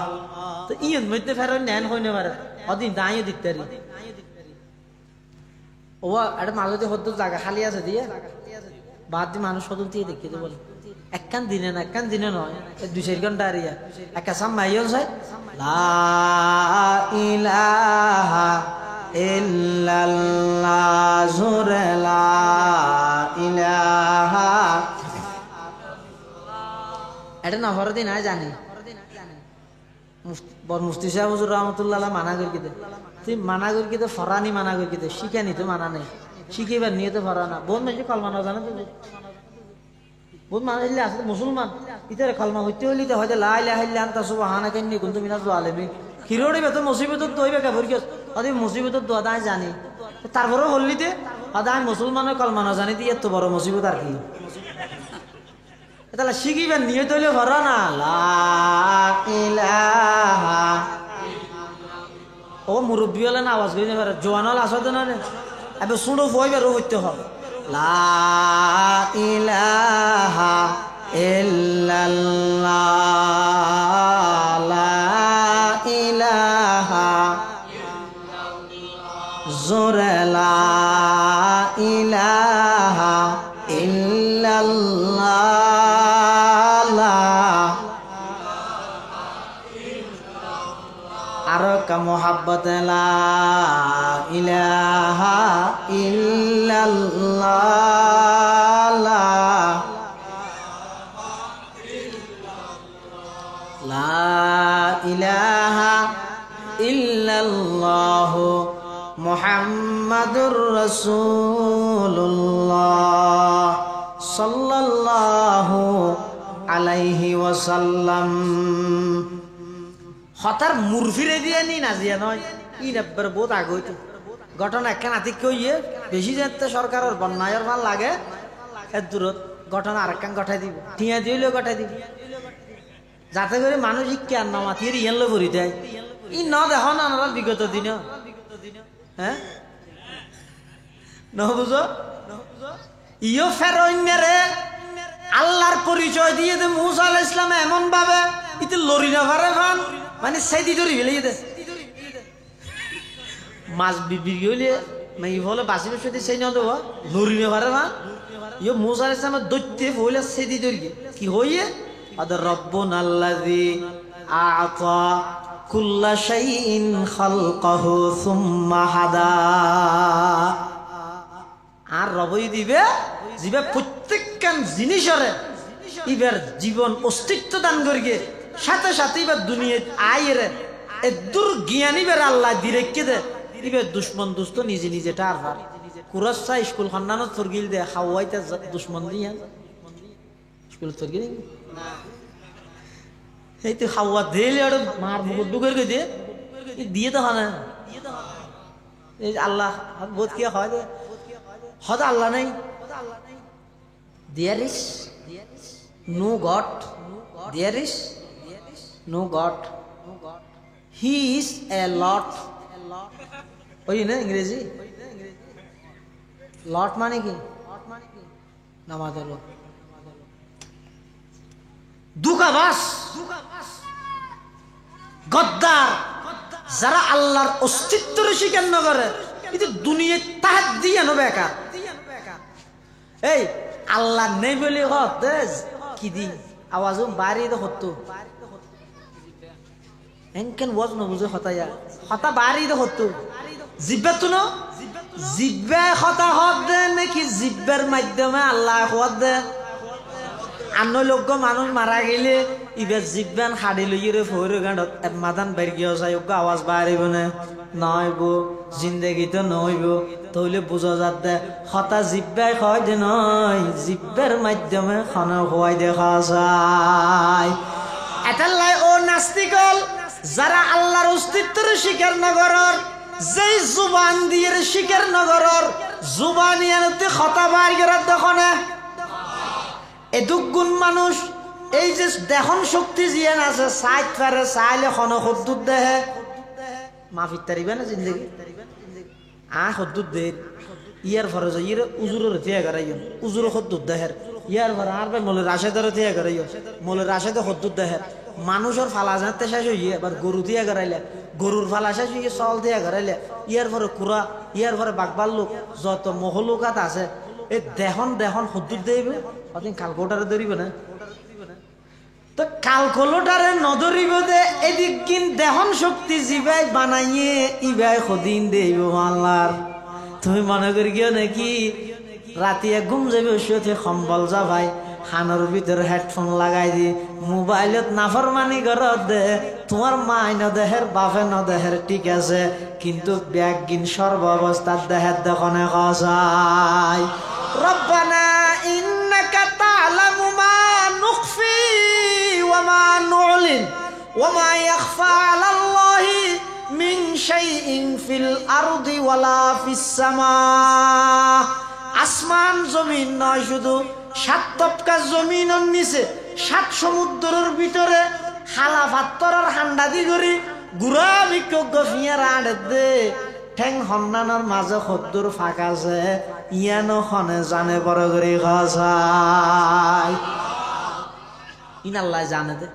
তো ইয়ের মধ্যে ফেরত নেন হইনে পারে অদিন দাঁড়িয়ে দিতে পারি ও একটা মাঝে হতো জায়গা খালি আছে দিয়ে বাদ দিয়ে মানুষ সদন দিয়ে দেখিয়ে বলে একখান দিনে না একখান দিনে নয় 2-4 ঘন্টা আরিয়া একটা সামাইও যায় লা ইলাহা ইল্লাল্লাহ জুরে লা ইলাহা এটা না হর দিন আয় জানি মুফতি সাহেব হুজুর রহমতুল্লাহ মানা করি দে তুই মানা করি দে ফরানি মানা করি দে শিখে নি তো মানা নেই শিখেবার নিয়ে তো ফরা না বোন মেয়ে কলমা না জানে তো বহুত মানুষ আছে মুসলমান ইতারে কলমা হইতে হইলে তো হয়তো লা ইলাহা ইল্লা আনতা সুবহানাকা ইন্নী কুনতু মিনাজ জালিমিন হিরোড়ে বেত মুসিবতত দইবে কাবর কি আদি মুসিবতত দোয়া দাই জানি তারপরে হলিতে আদা মুসলমানের কলমা না জানি দিয়ে এত বড় মুসিবত আর কি তাহলে শিখিবেন নিয়ে তৈলে ভরা না লা ইলাহা ও মুরব্বী হলে না আওয়াজ করিতে পারে জোয়ানল আসতে না রে এবার শুনো ভয়বার হইতে হবে লা ইলাহা ইল্লাল্লাহ লা ইলাহা জোরে লা ইলাহা ইল্লাল্লাহ আরো কা মোহাব্বত লা ইলাহা ইল্লাল্লাহ লা ইলাহা ইল্লাল্লাহ মুহাম্মাদুর রাসূলুল্লাহ সাল্লাল্লাহু আলাইহি ওয়াসাল্লাম হতার মুরফিরে দিয়ে নি না জিয়া নয় ই নেব্বার বহুত আগে হইতো ঘটনা একখান আতিক কইয়ে বেশি যেতে সরকারের বন্যায়ের ভাল লাগে এর দূরত ঘটনা আরেকখান গঠাই দিব টিয়া দিলেও গঠাই দিব যাতে করে মানুষ শিক্ষার নামাতির ইয়েলো ভরি দেয় ই ন দেখ না বিগত দিন হ্যাঁ ন বুঝো ইও ফেরোইনারে আল্লাহর পরিচয় দিয়ে দে মুসা আলাইহিস সালাম এমন ভাবে ইতে লরি না পারে ফান মানে সেদি ধরি ফেলে দে মাছ বিবি গেলে মাই বলে বাসি বসে সেই না দেব লরি না পারে ফান ইও মুসা আলাইহিস সালাম দৈত্যে বলে সেদি ধরি কি হইয়ে আদ রব্বুনাল্লাযী আ'তা কুল্লা শাইইন খালকাহু সুম্মা হাদা আর রবই দিবে জিবে প্রত্যেকখান জিনিসরে ইবার জীবন অস্তিত্ব দান করিগে সাথে সাথে এবার দুনিয়ায় আইরে এদুর জ্ঞানী বের আল্লাহ দিরেকে দে ইবার দুশ্মন দুষ্ট নিজে নিজে টার ভার কুরাসা স্কুল খন্ডানত ফরগিল দে হাওয়াইতে দুশ্মন দিয়া স্কুল ফরগিল এই তো হাওয়া দিলে আর মার মুখ ডুকের কে দিয়ে তো হয় না এই আল্লাহ বোধ কি হয় হয়তো আল্লাহ নাই there is no God there is no God he is a Lord ওই না ইংরেজি লর্ড মানে কি নামাজ হলো দুকাবাস গদ্দার যারা আল্লাহর অস্তিত্বের স্বীকার না করে কিন্তু দুনিয়ায় তাহাত দিয়ে নো বেকার এই আল্লাহ নেই বলে হত কি দি আওয়াজ বাড়ি তো হতো এনকেন ওয়াজ ন বুঝে হতায়া হতা বাড়ি তো হতো জিব্বা তো না জিব্বা হতা হত দে নাকি জিব্বার মাধ্যমে আল্লাহ হত দে আন্ন লোক মানুষ মারা গেলে ইবার জিব্বান হাড়ি লইয়ে ফোর গাঁডত মাদান বের গিয়ে যায় আওয়াজ বাড়িব না নইব জিন্দেগি তো নইব তাহলে বুঝা যাত দে হতা জিব্বাই হয় যে নয় জিব্বার মাধ্যমে খানা হওয়াই দেখা যায় এটালাই ও নাস্তিকল যারা আল্লাহর অস্তিত্বের স্বীকার নগরর যেই জুবান দিয়ে স্বীকার নগরর জুবানিয়ানতে কথা বাইর করার দখনে এদুগুণ মানুষ এই যে দেহন শক্তি জিয়ান আছে সাইড ফেরে চাইলে খন হদ্দুর দেহে মাফির তারিবে না জিন্দগি হদ্দুর দে ইয়ার ফরে যাই ইয়ে উজুরের থিয়া করাইন উজুর হদ্দুর দেহের ইয়ার ফরে আর ভাই মোলের রাশেদের থিয়া করাইও মোলের রাশেদে হদ্দুর দেহের মানুষের ফালা জানতে শেষ হইয়ে এবার গরু দিয়া করাইলে গরুর ফালা শেষ হইয়ে চল দিয়া করাইলে ইয়ার পরে কুড়া ইয়ার পরে বাগবার লোক যত মহলুকাত আছে এই দেহন দেহন হদ্দুর দেবে অদিন কালকোটারে ধরিবে না তো কালকোটারে নধরিব দে এদিক কিন দেহন শক্তি জিবাই বানাইয়ে ইবাই সদিন দেব আল্লাহর তুমি মনে করি গিয়ে নাকি রাতিয়া ঘুম যাবে শুয়ে সম্বল যা ভাই খানোর ভিতরে হেডফোন লাগাই দি মোবাইলত নাফরমানি করত দে তোমার মাই ন দেহের বাপে ন দেহের ঠিক আছে কিন্তু ব্যাগ গিন সর্ব অবস্থার দেহের দেখনে কসাই রব্বানা ইন্নাকা তা'লামু মা নুখফি ওয়া মা নু'লিন ওয়া মা ইয়াখফা 'আলাল্লাহি মিন শাইইন ফিল আরদি ওয়ালা ফিস সামা আসমান জমিন নয় শুধু 7 তপকা জমিনের নিচে 7 সমুদ্রের ভিতরে খালা পাত্তরের হান্ডাদি করি গুড়া বিজ্ঞ ফিয়ার আড়ে দে ঠেং সন্ধানের মাঝে সদ্দুর ফাঁকা আছে ইয়ানো খনে জানে বড় করে খাসাই ইনাল্লাহ জানে দে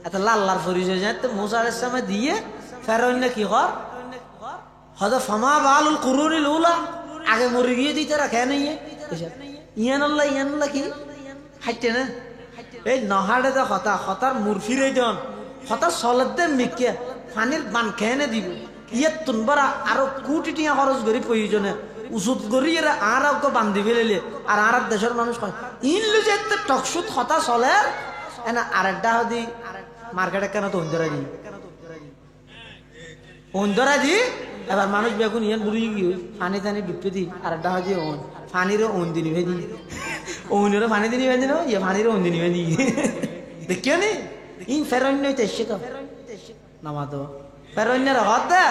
এত লাল্লার পরিচয় জানতে মুসা আলাইহিস সালাম দিয়ে ফেরাউন কি কর হদ ফামা বালুল কুরুনিল উলা আগে মরে গিয়ে দিতে রাখে নাই ইয়ানাল্লাহ কি হাইতে না এই নহাড়ে দে হতার মুরফিরে দন হতার সলের দে মিকে পানির বান খেয়ে দিব ইয়ে তুনবার আরো কোটি টিয়া খরচ করি প্রয়োজনে উচুত করি এরা আর বান্ধি ফেলে আর দেশের মানুষ কয় ইনলু যে টকসুত হতা চলে এনা আরেকটা হদি মার্কেটে কেন তো অন্ধরা দি এবার মানুষ বেগুন ইয়ান বুড়ি গিয়ে পানি টানি ডুবতে দি আরেকটা হদি পানিরও অন্দি নিভে দি ওনেরও পানি দিয়ে নিভে দিন ইয়ে পানিরও অন্দি নিভে দি দেখিও নি ইন ফেরন্য এসে তো নামাতো ফেরন্যের হতে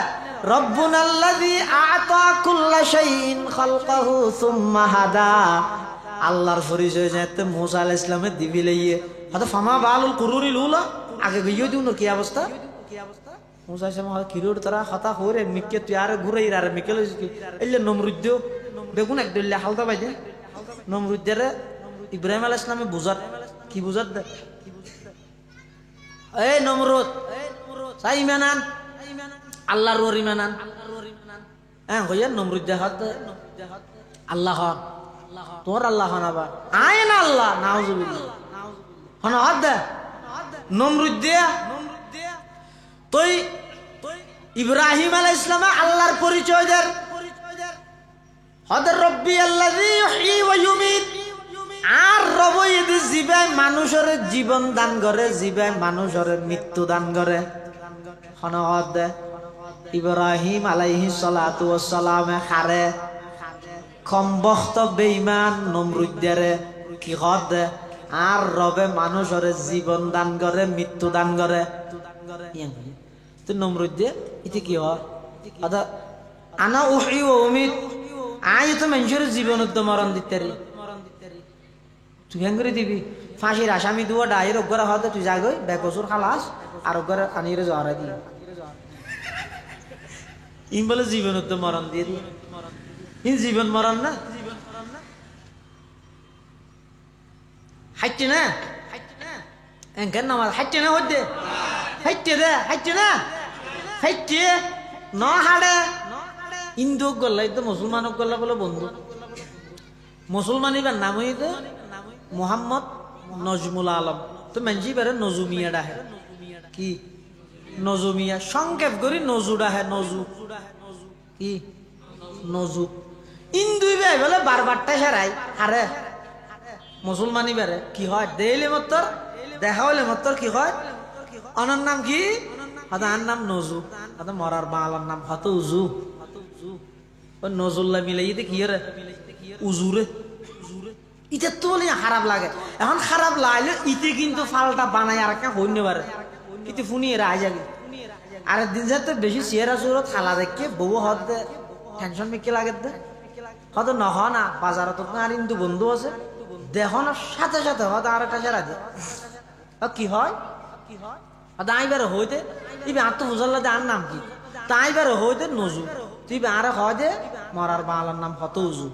রব্বুনাল্লাযী আ'তা কুল্লা শাইইন খালকাহু সুম্মা হাদা আল্লাহর পরিচয় জানতে মুসা আলাইহিস সালামের দিবি লইয়ে হতে ফামা বালুল কুরুনিল উলা আগে গইও দিউন কি অবস্থা মুসা আলাইহিস সালাম কিরোর তারা হতা হরে মিকে তুই আর ঘুরাই আর মিকে লইস কি এলে নমরুদ বেগুন এক দল্লে হালদা বাইদে নমরুদের ইব্রাহিম আলাইহিস সালামে বুঝাত কি বুঝাত দে এই নমরুদ সাই মানান আল্লাহর ওরি মানান হ্যাঁ কইয়া নমরুদ দেহাত আল্লাহ তোর আল্লাহ নাবা আইন আল্লাহ নাউজুবিল্লাহ হন হাত দে নমরুদ দিয়া তুই ইব্রাহিম আলাইহিস সালাম আল্লাহর পরিচয় দের হদর রব্বি আল্লাযী ইউহয়ী ওয়া ইউমীত আর রবই জিবাই মানুষের জীবন দান করে জিবাই মানুষের মৃত্যু দান করে হনহদ ইব্রাহিম আলাইহিস সালাতু ওয়াস সালামে খারে কমবখত বেঈমান নমরুদরে কি হদ আর রবে মানুষের জীবন দান করে মৃত্যু দান করে তো নমরুদ ইতি কি হয় আদা আনা উহয়ী ওয়া উমীত আই তো মানুষের জীবন তো মরণ দিতেরি তুই হেন করে দিবি ফাঁসির আসামি দুয়া ডাইর ওগরা হতে তুই যাগই বেকসুর খালাস আর ওগরা আনিরে জহরা দি ইন বলে জীবন তো মরণ দিয়ে দি ইন জীবন মরণ না হাইতে না এনকেন নামাজ হাইতে না হইতে হাইতে দে হাইতে না হাইতে ন হাড়ে হিন্দু গল্লাই তো মুসলমান গল্লা বলে বন্ধু মুসলমানি বা নাম হইতে মোহাম্মদ নজমুল আলম তো মানজি বারে নজুমিয়া ডাহে কি নজুমিয়া সংক্ষেপ করি নজু ডাহে নজু কি নজু ইন্দুই বে বলে বারবারটা সেরাই হারে মুসলমানি বারে কি হয় দেইলে মত্তর দেখা হইলে মত্তর কি হয় অনার নাম কি আদার নাম নজু আদা মরার বাংলার নাম হত উজু ও নজুল্লাহ মিলাই কি রে উজুরে ইতে তো বলি খারাপ লাগে এখন খারাপ লাগলে ইতে কিন্তু ফালটা বানাই আর একটা হইতে পারে ইতে ফুনিয়ে রায় যাবে আর দিন যাতে বেশি চেহারা চোরত খালা দেখে বউ হতে টেনশন মেকে লাগে দে হয়তো নহ না বাজারে তো আর কিন্তু বন্ধু আছে দেখো না সাথে সাথে হয়তো আর একটা সেরা দিয়ে কি হয় হয়তো আইবার হইতে ইবে আর তো বুঝাল্লা আর নাম কি তাই বার হইতে নজু তুই আর হয় দে মরার বালার নাম হত উজু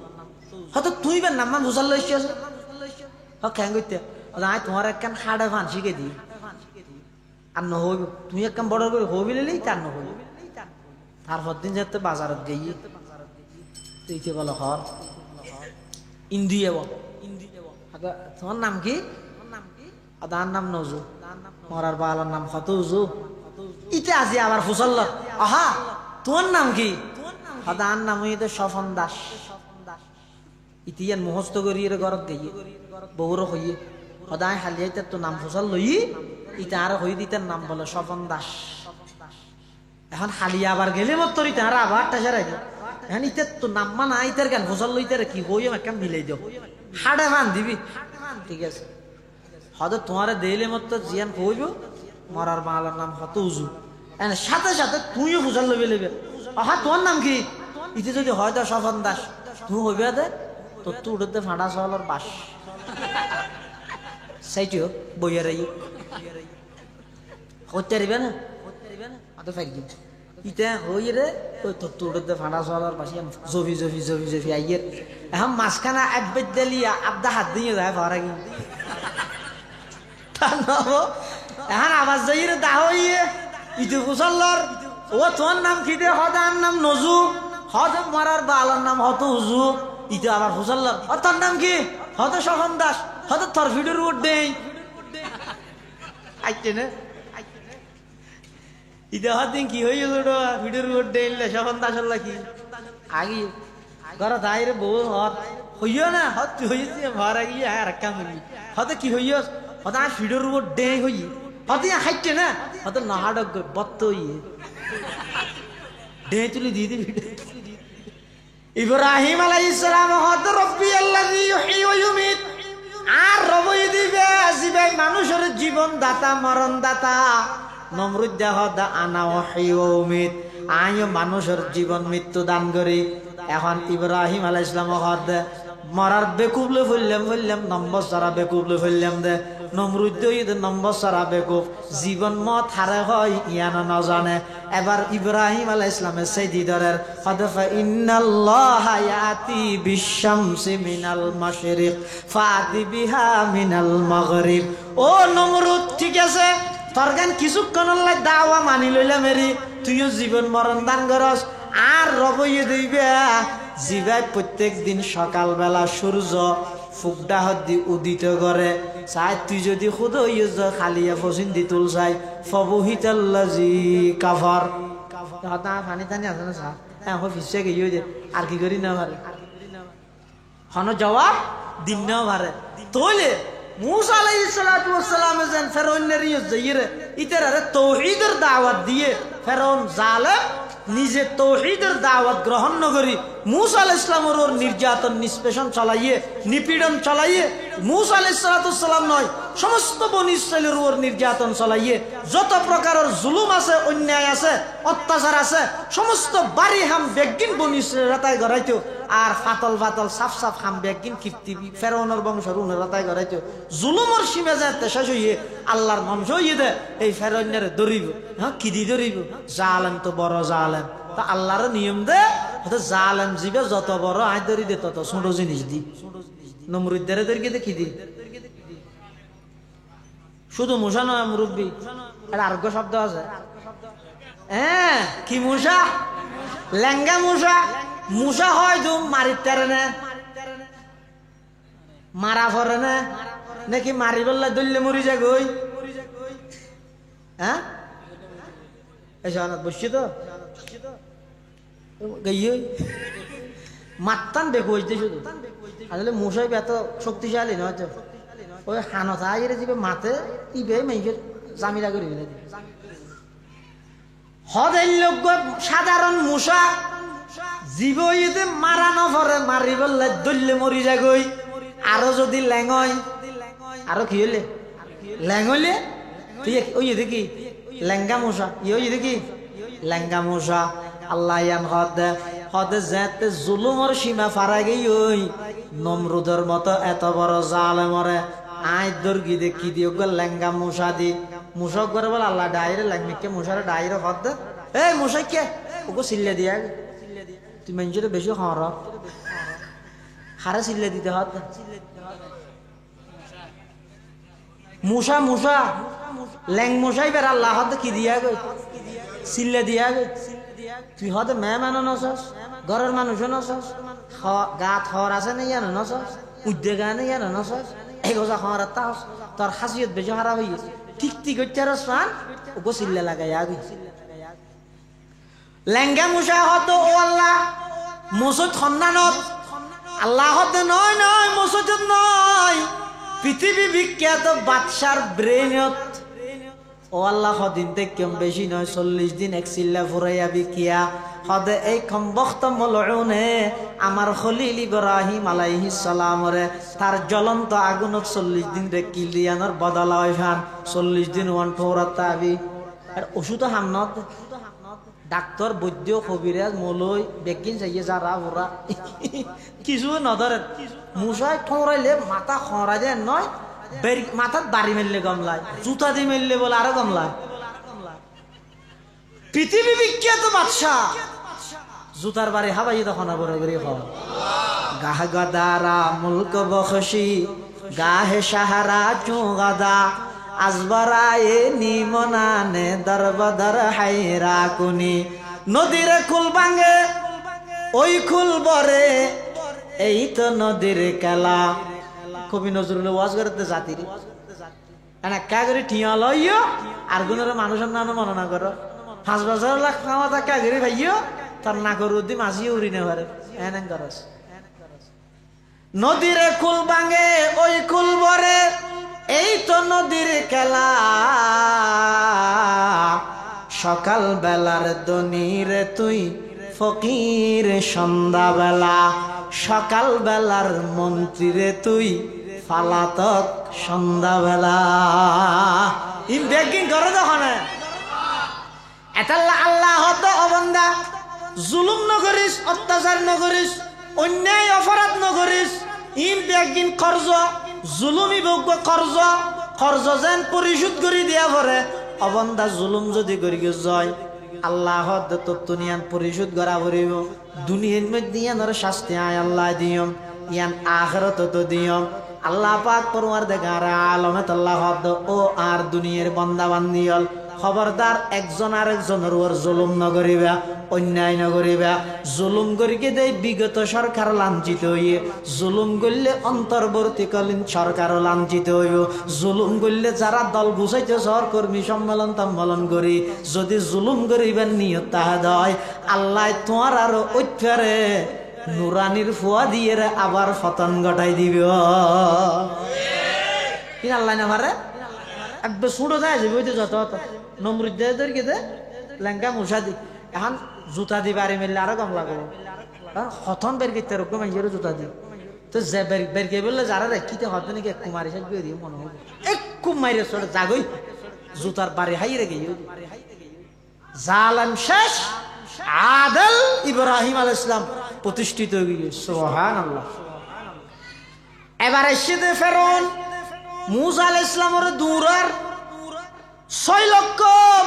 হয়তো তুই বার নাম বুঝাল লইছে কেন করতে আই তোমার একখান খাড়ে ফান শিখে দি আর নহইব তুই একখান বড় করে হবি লেলেই তার নহইব তারপর দিন যাতে বাজারত গিয়ে তুই কে বলো হর ইন্দিয়ে তোমার নাম কি তার নাম নজু মরার বালার নাম হত উজু ইতে আজি আবার ফুসল্ল আহা তোমার নাম কি তার নাম হইতে স্বপন দাস ইতিয়ান মুখস্থ করি ঘরত দিয়ে বউর হইয়ে সদায় হালিয়াইতে তো নাম ফুসল লই ইটা আর হই দিতে নাম বলে স্বপন দাস এখন হালিয়া আবার গেলে মত ইতার আবার টাসারাই এখন ইতে তো নাম মানা ইতার গান ফুসল লইতে কি হইম একটা মিলাই দিও হাড়ে মান দিবি ঠিক আছে হয়তো তোমার দেইলে মত জিয়ান হইব মরার বালার নাম হত উজু সাথে সাথে তুইও ফুসাল লইবে লইবে আহা তোর নাম কি ইতে যদি হয়তো স্বপন দাস তুই হইবে দে তোর তো উঠতে ফাঁড়া সহলর বাস সেইটিও বইয়ার হতে পারবে না অত ফাইকি ইতে হই রে ওই তোর তো উঠতে ফাঁড়া সহলর বাসি জফি জফি জফি জফি আইয়ের এখন মাঝখানা একবার দিলিয়া আবদা হাত দিয়ে যায় ভরা কি এখন আবার যাই রে দাহ ইয়ে ইতে ফুসল্লর ও তোর নাম কি দে হদার নাম নজু হদ মরার বালার নাম হত উজু ইতে আবার ফুসল্লর ও তোর নাম কি হত স্বপন দাস হত তোর ভিডিওর উপর দেই আইতে না ইতে হদিন কি হয়ে গেল ভিডিওর উপর দেই স্বপন দাস হল কি আগে ঘর দাইরে বউ হত হইও না হত তুই হইছি ভরা গিয়ে আর কাম করি হত কি হইও হত আর ভিডিওর উপর দেই হই হত হাইতে না হত নাহাডক বত্ত ইয়ে দে তুলি দিয়ে দি ইব্রাহিম আলাইহিস সালাম হত রব্বি আল্লাযী ইউহয়ী ওয়া ইউমীত আর রবই দিবে জিবে মানুষের জীবন দাতা মরণ দাতা নমরুদ দেহদ আনা ওয়াহী ওয়া উমীত আয় মানুষের জীবন মৃত্যু দান করি এখন ইব্রাহিম আলাইহিস সালাম হদ মরার বেকুবলে ফেললাম নম্বর সারা বেকুবলে ফেললাম দে নমরুদ নম্বর সারা বেকুব জীবন মত হারে হয় ইয়ানো না জানে এবার ইব্রাহিম আলাইহিস সালামের সেই দিদারের ফাদফা ইন্নাল্লাহা ইয়াতি বিশ-শামসি মিনাল মাশরিক ফাতি বিহা মিনাল মাগরিব ও নমরুদ ঠিক আছে তোর গান কিছুক্ষণ আল্লাহ দাওয়া মানি লইলাম এরি তুইও জীবন মরণ দান করস আর রবইয়ে দিবে জিবাই প্রত্যেক দিন সকালবেলা সূর্য ফুকডা হদ্দি উদিত করে চাই তুই যদি খুদ খালিয়া ফসিন দি তুল চাই ফবহিতাল্লাজি কাফার পানি টানি আছে না চা হ্যাঁ ফিসে গিয়ে দে আর কি করি না পারে হন জবাব দিন না পারে তোলে মুসা আলাইহিস সালাতু ওয়াস সালাম যেন ফেরাউনের ইয়ে ইতারে তাওহীদের দাওয়াত দিয়ে ফেরাউন জালেম নিজে তাওহীদের দাওয়াত গ্রহণ নগরী মুসা আলাইহিস সালামের ওর নির্যাতন নিষ্পেষণ চালাইয়ে নিপীড়ন চালাইয়ে মুসা আলাইহিস সালাতু ওয়াস সালাম নয় সমস্ত বনি ইসরাইলের ওর নির্যাতন চালাইয়ে যত প্রকারের জুলুম আছে অন্যায় আছে অত্যাচার আছে সমস্ত বাড়ি হাম বেগিন বনি ইসরাইল রাতায় গড়াইতো আর ফাতল ফাতল সাফ সাফ হাম বেগিন কীর্তি ফেরাউনের বংশের উনের রাতায় গড়াইতো জুলুমের সীমা যাতে শেষ হইয়ে আল্লাহর ধ্বংস হইয়ে দে এই ফেরাউনের ধরিব হ্যাঁ কি দি ধরিব জালেম তো বড় জালেম তা আল্লাহর নিয়ম দে জালেম জিবে যত বড় আয় ধরি দে তত ছোট জিনিস দি নমরুদ্দারে ধরিয়ে দেখি দি শুধু মুসা নয় মুরব্বী একটা আরোগ্য শব্দ আছে হ্যাঁ কি মুসা লেঙ্গা মুসা মুসা হয় তো মারির তেরে না মারা পরে না নাকি মারি বললে দললে মরি যায় গই হ্যাঁ বসছি তো মাত্তান বেকু হইতে শুধু আসলে মুসাই এত শক্তিশালী নয় তো ওই হানতা আইরে যাবে মাতে ইবে মেয়ের জামিলা করে হদ সাধারণ মুসা জীব মারা নফরে মারি বললে দললে মরি যায় গই আরো যদি ল্যাংয় আরো কি হইলে ল্যাং হইলে তুই ওই দেখি লেঙ্গা মশা ইয়ে দেখি লেঙ্গা মশা আল্লাহ ইয়ান হদে যেতে জুলুমর সীমা ফারা গেই ওই নমরুদের মতো এত বড় জালেমরে আই দর্গি দে কি দিও গো লেঙ্গা মশা দি মুশক করে বলে আল্লাহ ডাইরে লেঙ্গিকে মশারে ডাইরে হদ এই মশাই কে ওকে সিল্লে দিয়া তুই মানুষের বেশি হর হারে সিল্লে দিতে হদ মুসা মুসা ল্যাং মশাই বের আল্লাহ হদ কি দিয়া গই সিল্লে দিয়া গই তুই হদ মেহমান নসস ঘরের মানুষও নসস গা থর আছে না ইয়ানো নসস উদ্যোগা না ইয়ানো নসস এগোজা খাওয়ার তাস তোর হাসিয়ত বেশি খারাপ হয়ে গেছে ঠিক ঠিক হচ্ছে রান ওকে সিল্লে লাগাই আগি লেঙ্গা মুসা হত ও আল্লাহ মসুদ সন্ধানত আল্লাহ হতে নয় নয় মসুদ নয় পৃথিবী বিখ্যাত বাদশার ব্রেনত ও আল্লাহ হদিন থেকে বেশি নয় 40 দিন এক চিল্লা ফুরাইয়া বিকিয়া হদে এই কমবখত মলউনে আমার খলিল ইব্রাহিম আলাইহিস সালামরে তার জ্বলন্ত আগুনত 40 দিন রে কিল দিয়ানোর বদলা হয় ফান 40 দিন ওয়ান ফৌরাতা আবি আর ওষুধ হামনত ডাক্তার বৈদ্য কবিরাজ মলই বেকিন চাইয়ে যারা ওরা কিছু নধরে মুসাই ঠোঁরাইলে মাথা খরা যায় নয় মাথার বাড়ি মেললে গমলায় জুতা দিয়ে মেললে বলে আরো গমলায় পৃথিবী বিখ্যাত বাদশা জুতার বাড়ি হাবাই তখন বড় করে গাহ গদারা মুলক বখশি গাহে সাহারা চুগাদা আজবরায়ে নিমনানে দরবদর হাইরা কুনি নদীরে কুল ভাঙে ওই কুল বরে এই তো নদীর খেলা কবি নজরুল ওয়াজ করতে জাতির একা করে ঠিয়া লইও আর গুণের মানুষের নাম মননা করো 5 বছর লাখ খাওয়া তা করে ভাইও তার না করু দি মাঝি উড়ি নে পারে এনেন করস নদীরে কুল ভাঙে ওই কুল বরে এই তো নদীর খেলা সকাল বেলার দনিরে তুই ফকির সন্ধ্যা বেলা সকাল বেলার মন্ত্রীরে তুই ফালাতক সন্ধ্যা বেলা ইন বেকিং করে যখন এতাল্লা আল্লাহ হতো অবন্দা জুলুম নগরিস অত্যাচার নগরিস অন্যায় অপরাধ নগরিস ইন বেকিং কর্জ জুলুমি ভোগ্য কর্জ যেন পরিশোধ করে দিয়া পরে অবন্দা জুলুম যদি করি জয় আল্লাহ দুনিয়ান পরিশোধ করা পড়িব দুনিয়ার মধ্যে ইয়ানোর শাস্তি আয় আল্লাহ দিয়ম ইয়ান আখিরাত তো দিয়ম আল্লাহ পাক পরওয়ারদিগার আলমে আল্লাহ ও আর দুনিয়ার বান্দা বান্দিয়ল খবরদার একজন আরেকজনের ওর জুলুম নগরিবা অন্যায় নগরিবা জুলুম করিকে দেয় বিগত সরকার লাঞ্ছিত হইয়ে জুলুম করলে অন্তর্বর্তীকালীন সরকারও লাঞ্ছিত হইব জুলুম করলে যারা দল গুছাইতে সহকর্মী সম্মেলন করি যদি জুলুম করিবেন নিয়ত তাহা দেয় আল্লাহ তোমার আরো ঐক্যরে নুরানির ফুয়া দিয়ে আবার ফতন ঘটাই দিব কি আল্লাহ না পারে একবার ছুটো যায় যে বইতে যত নমরুদ দে লেঙ্গা মুসা দি এখন জুতা দি বাড়ি মেললে আরো কম লাগবো হতন বের করতে রকম জুতা দি তো যে বের কে বললে যারা রেখিতে হতো নাকি একটু মারি সাজ দিয়ে মনে হবে একটু মারি চলে জাগই জুতার বাড়ি হাই রে গিয়ে জালাম শেষ আদল ইব্রাহিম আলাইহিস সালাম প্রতিষ্ঠিত হয়ে গিয়ে সুবহানাল্লাহ এবার এসে ফেরাউন মুসা আলাইহিস সালামের দূরের 6 লক্ষ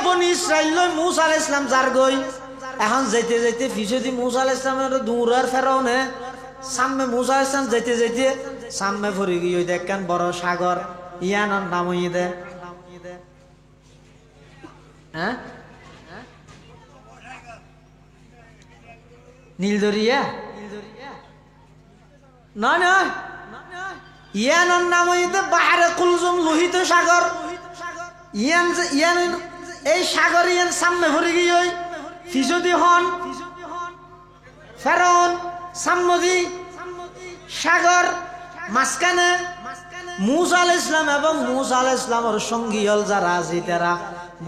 বনি ইসরাইল মুসা আলাইহিস সালাম যার গই এখন যেতে যেতে পিছে দি মুসা আলাইহিস সালামের দূরের ফেরাউনে সামনে মুসা আলাইহিস সালাম যেতে যেতে সামনে পড়ে গিয়ে দেখেন বড় সাগর ইয়ানোর নাম হইয়ে দে হ্যাঁ নীলদরিয়া নয় নয় ইয়ানোর নাম হইতে বাহারে কুলজুম লোহিত সাগর ইয়ান এই সাগর ইয়ান সামনে ভরে গিয়ে ফিজদি হন ফেরাউন সামনদি সাগর মাঝখানে মুসা আলাইহিস সালাম এবং মুসা আলাইহিস সালামের সঙ্গী হল যারা আছে তারা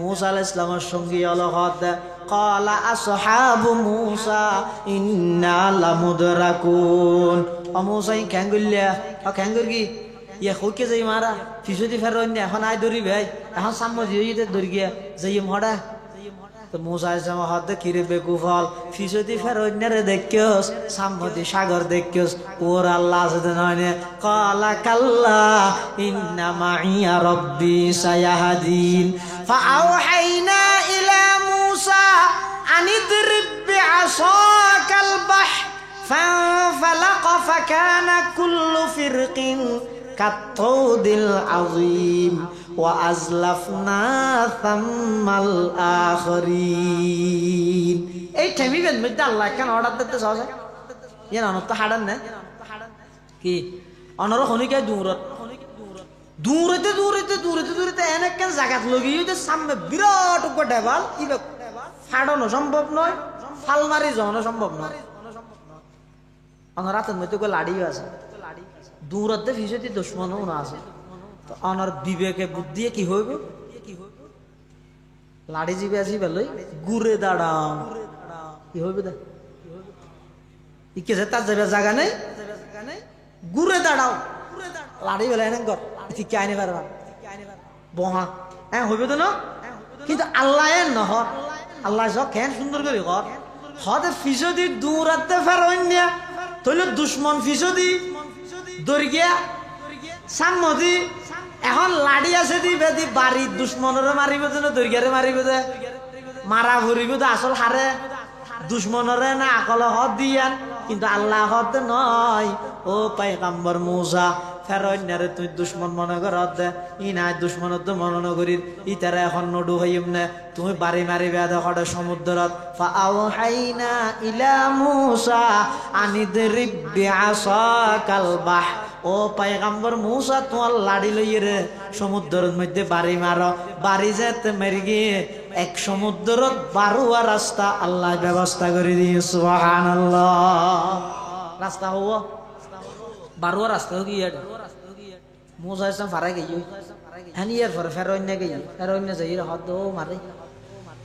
মুসা আলাইহিস সালামের সঙ্গী হল হদ ক্বালা আসহাবু মুসা ইন্না লামুদরাকুন অমৌসাই খ্যাঙ্গুল্লা খ্যাঙ্গুর কি ইয়ে হইকে যাই মারা ফিসদি ফেরন এখন আয় দৌড়ি ভাই এখন সাম্য দিয়ে দৌড়ি গিয়া যাই মরা তো মুসা ইসলাম হদ কিরে বেকুফল ফিসদি ফেরন রে দেখিস সাম্যদি সাগর দেখিস ওর আল্লাহ আছে নয় কালা কাল্লা ইন্না মাইয়া রব্বি সায়াহাদিন ফাআওহাইনা ইলা মুসা আনিদরিব বিআসাকাল বাহর فانفلق فكان كل فرق كالطود العظيم وأزلفنا ثم الآخرين এই ঠেমিবেন মধ্যে আল্লাহ কেন অর্ডার দিতে সহজে ইয়ে অনর তো হাড়ান না কি অনর খনিকে দূরতে দূরতে দূরতে দূরতে এনে কেন জায়গাত লগিয়ে সামনে বিরাট ডেবাল ইবে ফাড়ানো সম্ভব নয় ফালমারি জমানো সম্ভব নয় রাতের মধ্যে লাড়িও আছে দূরতে ফিসে দুশ্মনও না আছে তো অনার বিবেকে বুদ্ধি কি হইব লাড়ি জিবে আসি বেলই ঘুরে দাঁড়াও কি হইবে দা তার যাবে জায়গা নেই ঘুরে দাঁড়াও লাড়ি বেলা এনে ঘর ঠিক আইনে পারবা বহা হ্যাঁ হইবে তো না কিন্তু আল্লাহ নহ আল্লাহ সব খেন সুন্দর করে ঘর হতে ফিসদি দূরাতে ফেরোইনিয়া তৈল দুশ্মন ফিসদি দর্গিয়া সাম্মদি এখন লাড়ি আছে দি বেদি বাড়ি দুশ্মনরে মারিব যে না দর্গিয়ারে মারিব যে মারা ভরিব তো আসল হারে দুশ্মনরে না আকল হদ দিয়ান কিন্তু আল্লাহ হদ নয় ও পয়গম্বর মুসা ফেরোইনারে তুই দুশ্মন মনে কর দে ই নাই দুশ্মন তো মনে নগরীর ইতারা এখন নডু হইম না তুমি বাড়ি মারিবে দেখো সমুদ্রত ফাআওহাইনা ইলা মুসা আনিদরিব বিআসাকাল বাহর ও পয়গম্বর মুসা তোমার লাড়ি লইরে সমুদ্রের মধ্যে বাড়ি মারো বাড়ি যেতে মেরে গিয়ে এক সমুদ্রত বারুয়া রাস্তা আল্লাহ ব্যবস্থা করে দিয়ে সুবহানাল্লাহ রাস্তা হওয়া বারুয়া রাস্তা গিয়ে মুসা ইসলাম ফারাই গেই হ্যাঁ ইয়ার পরে ফেরোইনা গেই ফেরোইনা যাই হদ মারে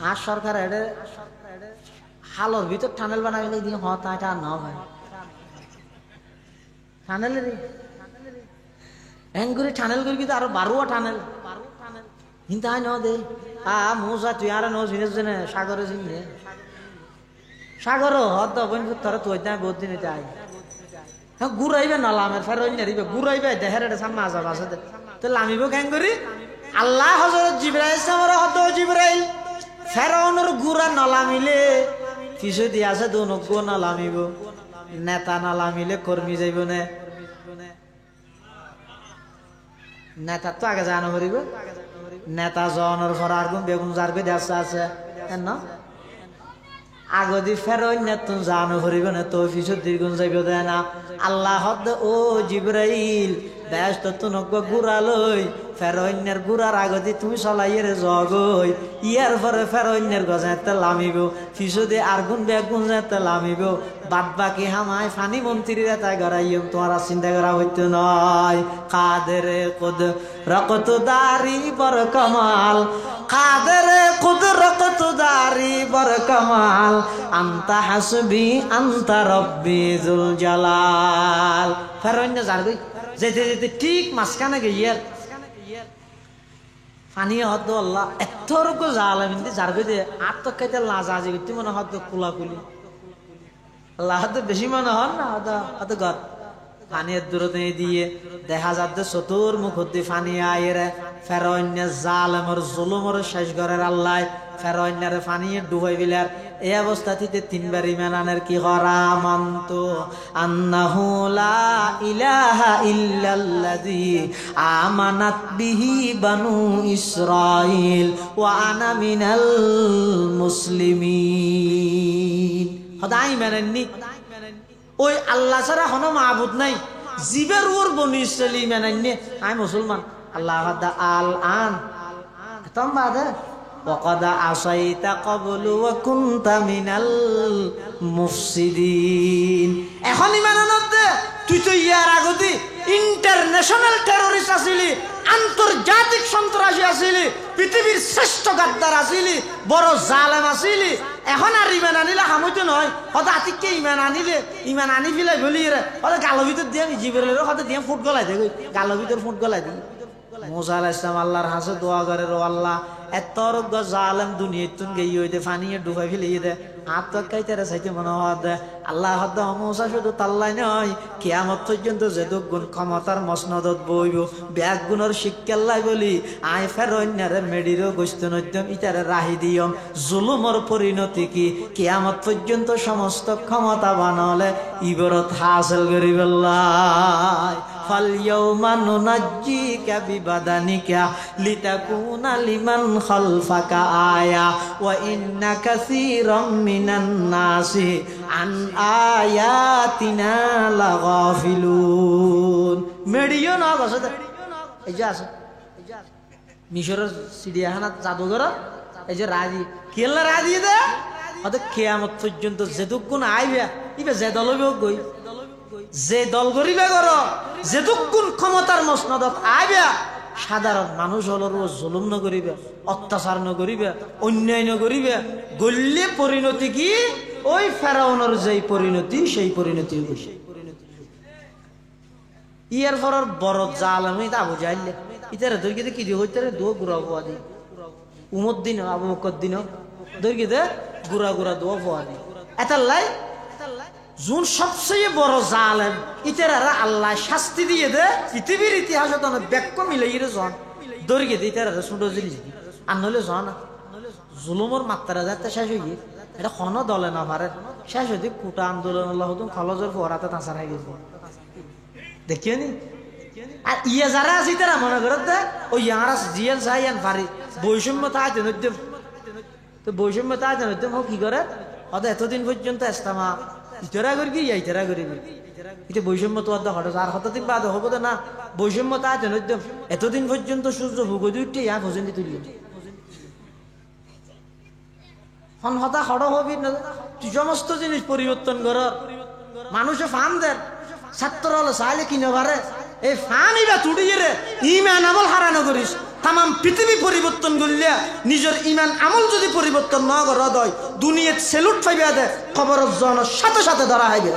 আর সরকার এডে হালর ভিতর টানেল বানাইলে দিয়ে হত এটা না ভাই টানেল এঙ্গুরি টানেল করি কিন্তু আরো বারুয়া টানেল কিন্তু আই ন দে মুসা তুই আর ন চিনে জেনে সাগরে চিনে সাগর হদ তোরা তুই না বহুত দিন যাই হ্যাঁ ঘুরাইবে না লামের ফেরোইনা দিবে ঘুরাইবে দেহের এটা সামনে আজাব আছে তো লামিব কেন করি আল্লাহ হযরত জিবরাইল সামর হদ জিবরাইল ফেরাউনের গুড়া নলামিলে কিছু দিয়ে আছে দুনজ্ঞ নলামিব নেতা নলামিলে কর্মী যাইব না নেতা তো আগে জানো করিব নেতা জনের পর আর গুণ বেগুন যারবে দেশ আছে না আগদি ফেরোই না তুমি জানো করিব না তো কিছু দ্বিগুণ যাইব দেয় না আল্লাহ ও জিবরাইল দেশ তো তুনজ্ঞ গুড়া লই ফেরোইনের গুড়ার আগদি তুমি চলাইয়ের জগই ইয়ার পরে ফেরোইনের গজাতে লামিব ফিসুদি আর গুণ বেগুন যাতে লামিব বাদ বাকি হামায় ফানি মন্ত্রীর তাই গড়াইম তোমার চিন্তা করা হইতো নয় কাদের কুদ রকত দারি বর কমাল কাদের কুদ রকত দারি বর কমাল আন্তা হাসবি আন্তা রব্বি জুল জালাল ফেরোইনে যারগই যেতে যেতে ঠিক মাঝখানে গিয়ার পানি হদ আল্লাহ এতরকম জাল কিন্তু যার গিয়ে আত্মকাইতে লাজা যে তুই মনে হদ কুলাকুলি আল্লাহ তো বেশি মনে হন না হদ ঘর পানির দূরতে দিয়ে দেখা যাচ্ছে চতুর মুখ দিয়ে পানি আয়ের ফেরোইন্য জালেমর জুলুমর শেষ ঘরের আল্লাহ ফেরোইন্যারে পানি ডুবাই বিলার এই অবস্থাতে তিনবার ইমানের কি করা মানত আন্নাহু লা ইলাহা ইল্লাল্লাযী আমানাত বিহি বানু ইসরাঈল ওয়া আনা মিনাল মুসলিমিন খোদাই মানেননি ওই আল্লাহ ছাড়া কোনো মাবুদ নাই জীবের ওর বনি ইসরাইল মানেননি আমি মুসলমান আল্লাহ আল আন খতম বাদে وقد عصيت قبل وكنت من المفسدين এখন ইমানত তুই তো ইয়ার আগতে ইন্টারন্যাশনাল টেররিস্ট আছিলি আন্তর্জাতিক সন্ত্রাসী আসিলি, পৃথিবীর শ্রেষ্ঠ গাদ্দার আসিলি, বড় জালেম আসিলি, এখন আর ইমান আনিলে হামইতো নয়। হয়তো আতিককে ইমান আনিলে, ইমান আনি ফেলাই বলি রে হয়তো গালো ভিতর দিয়ে জিবরেলের হয়তো দিয়ে ফুট গলাই দেয়, গালো ভিতর ফুট গলাই দিই। মুসা আলাইহিস সালাম আল্লাহর হাসে দোয়া করে, রো আল্লাহ এত জালেম দুনিয়াতুন গই হইতে ফানিয়ে ডুবাই ফেলিয়ে দে, হাত তো কাইতারে চাইতে মনে হয় দে। আল্লাহ হদ মুসা শুধু তাল্লাই নয়, কিয়ামত পর্যন্ত যে গুণ ক্ষমতার মসনদত বইব ব্যাগ গুণর শিক্ষাল্লাই বলি আই ফের অন্যারে মেডিরও গোস্ত নদ্যম ইটারে রাহি দিয়ম। জুলুমর পরিণতি কি কিয়ামত পর্যন্ত সমস্ত ক্ষমতা বানালে ইবরত হাসিল করিবেল্লাই। ফালইয়াউমা নুনাজ্জিকা বিবাদানিকা লিতাকুনা লিমান খালফাকা আয়া ওয়া ইন্না কাসীরাম মিনান নাসি আন আয়াতিনা লাগাফিলুন। মেডিও না আছে, এই যে আছে মিশরের চিড়িয়াখানা জাদুঘর, এই যে রাজি কেলা রাজি দে হয়তো কিয়ামত পর্যন্ত যেটুকুন আইবে ইবে যে দল গই, যে দল গরিবে গর যেটুকুন ক্ষমতার মসনদত আইবে সাধারণ মানুষ হলর জুলুম নকরিবে, অত্যাচার নকরিবে, অন্যায় নকরিবে, গল্লে পরিণতি কি ওই ফেরাউনের যেই পরিণতি সেই পরিণতি হইবে। ইয়ার পরের বড় জালেম আবু জাহল ইতারে দৈর্ঘ্যতে কি দিয়ে হইতে দো গুড়া ফোয়া দি, উমর দিন আবু বকর দিন দৈর্ঘ্যতে গুড়া গুড়া দোয়া ফোয়া দি। এটার লাই জুন সবচেয়ে বড় জালেম ইতারা আল্লাহ শাস্তি দিয়ে দে পৃথিবীর ইতিহাসে তো ব্যাখ্য মিলে গিয়ে জন দৈর্ঘ্য দিয়ে ইতারা ছোটো জিনিস দি আর নইলে জন জুলুমর মাত্রা যাতে শেষ হয়ে গিয়ে এটা কোনো দলে না পারে শেষ হয়ে কুটা আন্দোলন আল্লাহ খলজের ফোরাতে তাঁচার হয়ে গেছে দেখিও নি। আর ইয়ে যারা আছে তারা মনে করে দে ওই ইয়ারা জিয়ান সাইয়ান পারি বৈষম্য তাইতে নদ্যম, তো বৈষম্য তাইতে নদ্যম হোক কি করে হয়তো এতদিন পর্যন্ত ইস্তামা ইতরা করি কি ইতরা করিবি এটা বৈষম্য তো হঠাৎ আর হঠাৎ বাদ হবো না বৈষম্য তাইতে নদ্যম এতদিন পর্যন্ত সূর্য ভুগো দুইটি ইয়া ভোজন তুলি হন হতা হড় হবি না তুই সমস্ত জিনিস পরিবর্তন কর মানুষে ফান দেন ছাত্র হলো চাইলে কিনে পারে এই ফানি বা তুড়িয়ে রে ইমান আমল হারানো করিস তাম পৃথিবী পরিবর্তন করলে নিজের ইমান আমল যদি পরিবর্তন না কর হয় দুনিয়াত সেলুট পাইবে দে খবর জনের সাথে সাথে ধরা হইবে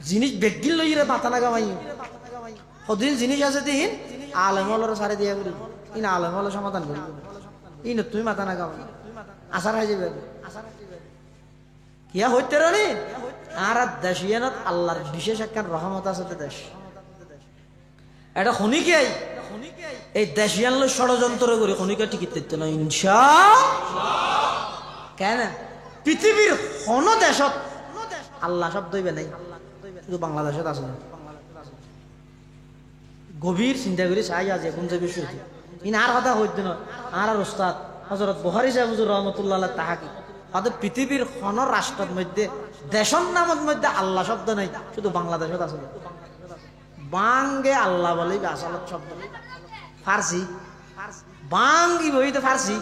জিনিস বেগিল লইরে মাথা না গামাই সদিন জিনিস আছে দিন আলেমলের সারে দিয়া করি ইন আলেমলের সমাধান করি ইন তুমি মাথা না গামাই আশার হয়ে যাবে কিয়া হইতে রি আর দেশিয়ানত আল্লাহর বিশেষ একখান রহমত আছে দেশ এটা খনিকে এই দেশিয়ান লোক ষড়যন্ত্র করে খনিকা টিকিট দিতে না ইনশা কেন পৃথিবীর কোন দেশত আল্লাহ শব্দ হইবে নাই শুধু বাংলাদেশত আছে গভীর চিন্তা করি চাই আজ এখন যে বিষয় ইন আর কথা হইতে নয় আর ওস্তাদ হযরত বুখারী সাহেব হুজুর রাহমাতুল্লাহ আলাইহি তাহাকি হয়তো পৃথিবীর কোন রাষ্ট্রের মধ্যে দেশের নামের মধ্যে আল্লাহ শব্দ নাই শুধু বাংলাদেশত আছে বাঙ্গে আল্লাহ বলে আসলত শব্দ ফার্সি বাঙ্গি বইতে ফার্সি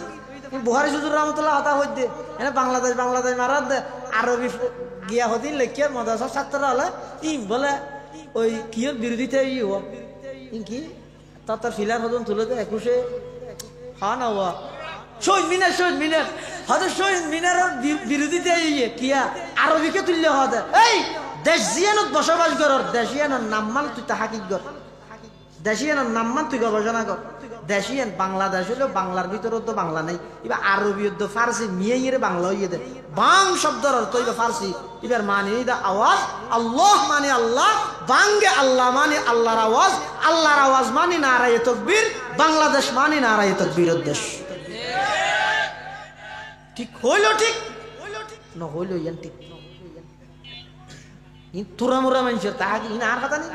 বুখারী হুজুর রাহমাতুল্লাহ আতা হইতে এনে বাংলাদেশ বাংলাদেশ মারাত দে আরবি গিয়া হদিন লেখিয়া মাদ্রাসার ছাত্ররা হলে ইম বলে ওই কিয়র বিরোধিতা ইন কি তার ফিলার হদন তুলে দে 21 হা না হওয়া শহীদ মিনার হয়তো শহীদ মিনারের বিরোধিতা কিয়া আরবিকে তুললে হতে এই দেশিয়ানত বসবাস কর দেশিয়ানের নামমান তুই তাহাকিক কর দেশিয়ানের নামমান তুই গবেষণা কর দেশিয়ান বাংলাদেশ হলেও বাংলার ভিতরে তো বাংলা নেই এবার আরবি ফার্সি মিয়ে ইয়ে বাংলা হইয়ে দে বাং শব্দের অর্থ এবার ফার্সি এবার মানে আওয়াজ আল্লাহ মানে আল্লাহ বাঙ্গে আল্লাহ মানে আল্লাহর আওয়াজ মানে নারায়ে তাকবীর বাংলাদেশ মানে নারায়ে তাকবীর দেশ ঠিক হইল ঠিক ন হইল ইয়ান ঠিক তুরা মুরা মানুষের তাহাকি ইন আর কথা নেই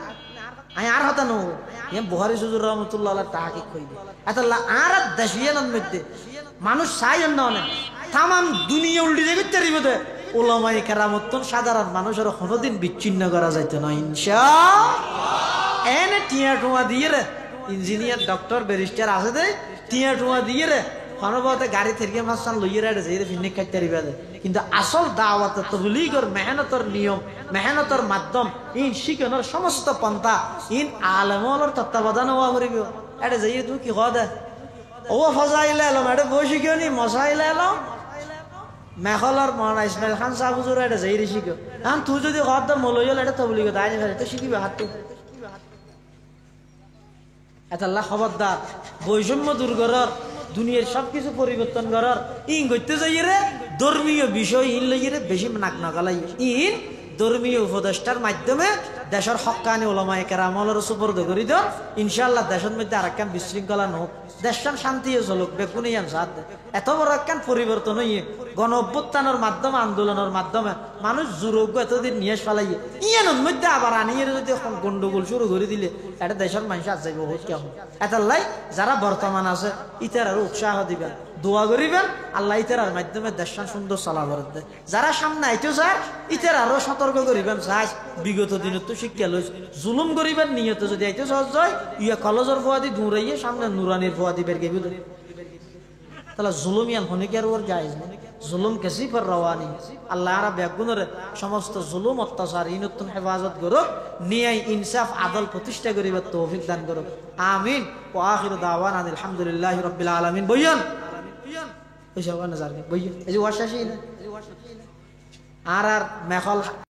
আই আর কথা নো ইয়ান বুখারী হুজুর রাহমাতুল্লাহ আলাইহি তাহাকি কইবে আতাল্লাহ আর দেশিয়ানের মধ্যে মানুষ চাইন না অনেক তাম দুনিয়া উল্টি যাবে তেরিবে দে উলামায়ে কেরামত সাধারণ মানুষের কোনোদিন বিচ্ছিন্ন করা যাইতো না ইনশাআল্লাহ এনে টিয়া টুয়া দিয়ে রে ইঞ্জিনিয়ার ডক্টর ব্যারিস্টার আছে দে টিয়া টুয়া দিয়ে রে কোনোভাবে গাড়ি থেকে মাসান লইয়ে রাখে যে ফিন্নে খাইতে পারিবে কিন্তু আসল দাওয়াত তবলীগের মেহনতের নিয়ম মেহনতের মাধ্যম ইন শিখানোর সমস্ত পন্থা ইন আলেমর তত্ত্বাবধান হওয়া করিব এটা যাই তুই কি দে ও ফজাইলে এলাম এটা বসি কেউ নি মশাইলে এলাম মেখলার মহানা ইসমাইল খান সাহ হুজুর এটা যাই রে শিখো এখন তুই যদি ঘর দর মলই হল এটা তবলি কথা আইনি ফেলে তো শিখিবে হাত তো এতাল্লাহ খবরদার বৈষম্য দূর করার দুনিয়ার সবকিছু পরিবর্তন করার ইন করতে যাই রে ধর্মীয় বিষয় ইন লই রে বেশি নাক নাগালাই ইন ধর্মীয় উপদেষ্টার মাধ্যমে দেশের হক্কানি ওলামায়ে কেরামলের সুপর্দ করি দাও ইনশাআল্লাহ দেশের মধ্যে আরেকখান বিশৃঙ্খলা নোক দেশটান শান্তি চলুক বেকুনিয়ান সাথ এত বড় একখান পরিবর্তন হইয়ে গণ অভ্যুত্থানের মাধ্যমে আন্দোলনের মাধ্যমে মানুষ জোরোগ্য এতদিন নিয়ে ফেলাইয়ে ইয়ানোর মধ্যে আবার আনিয়ে যদি এখন গন্ডগোল শুরু করে দিলে এটা দেশের মানুষ আজ যাইব বহুত কেমন এতাল্লাই যারা বর্তমান আছে ইতার আরো উৎসাহ দিবেন দোয়া করিবেন আল্লাহ ইতার মাধ্যমে দেশটান সুন্দর চলাবার দেয় যারা সামনে আইতো চায় ইতার আরো সতর্ক করিবেন চাই বিগত দিনত তো শিক্ষা লইস জুলুম করিবেন নিয়ত যদি আইতো সহজ হয় ইয়া কলেজের ফোয়াদি দূরাইয়ে সামনে নুরানির ফোয়াদি বের গেবি তাহলে জুলুম ইয়ান হনে কি আর ওর জায়েজ না জুলুম কেসি পর রওয়ানি আল্লাহ আর বেগুনের সমস্ত জুলুম অত্যাচার ইনতুন হেফাজত করুক নিয়াই ইনসাফ আদল প্রতিষ্ঠা করিবার তৌফিক দান করুক আমিন ওয়া আখিরু দাওয়ানা আলহামদুলিল্লাহি রাব্বিল আলামিন বইয়ান ওই সব নজর বইয়ান এই যে ওয়াশাশি আর মেখল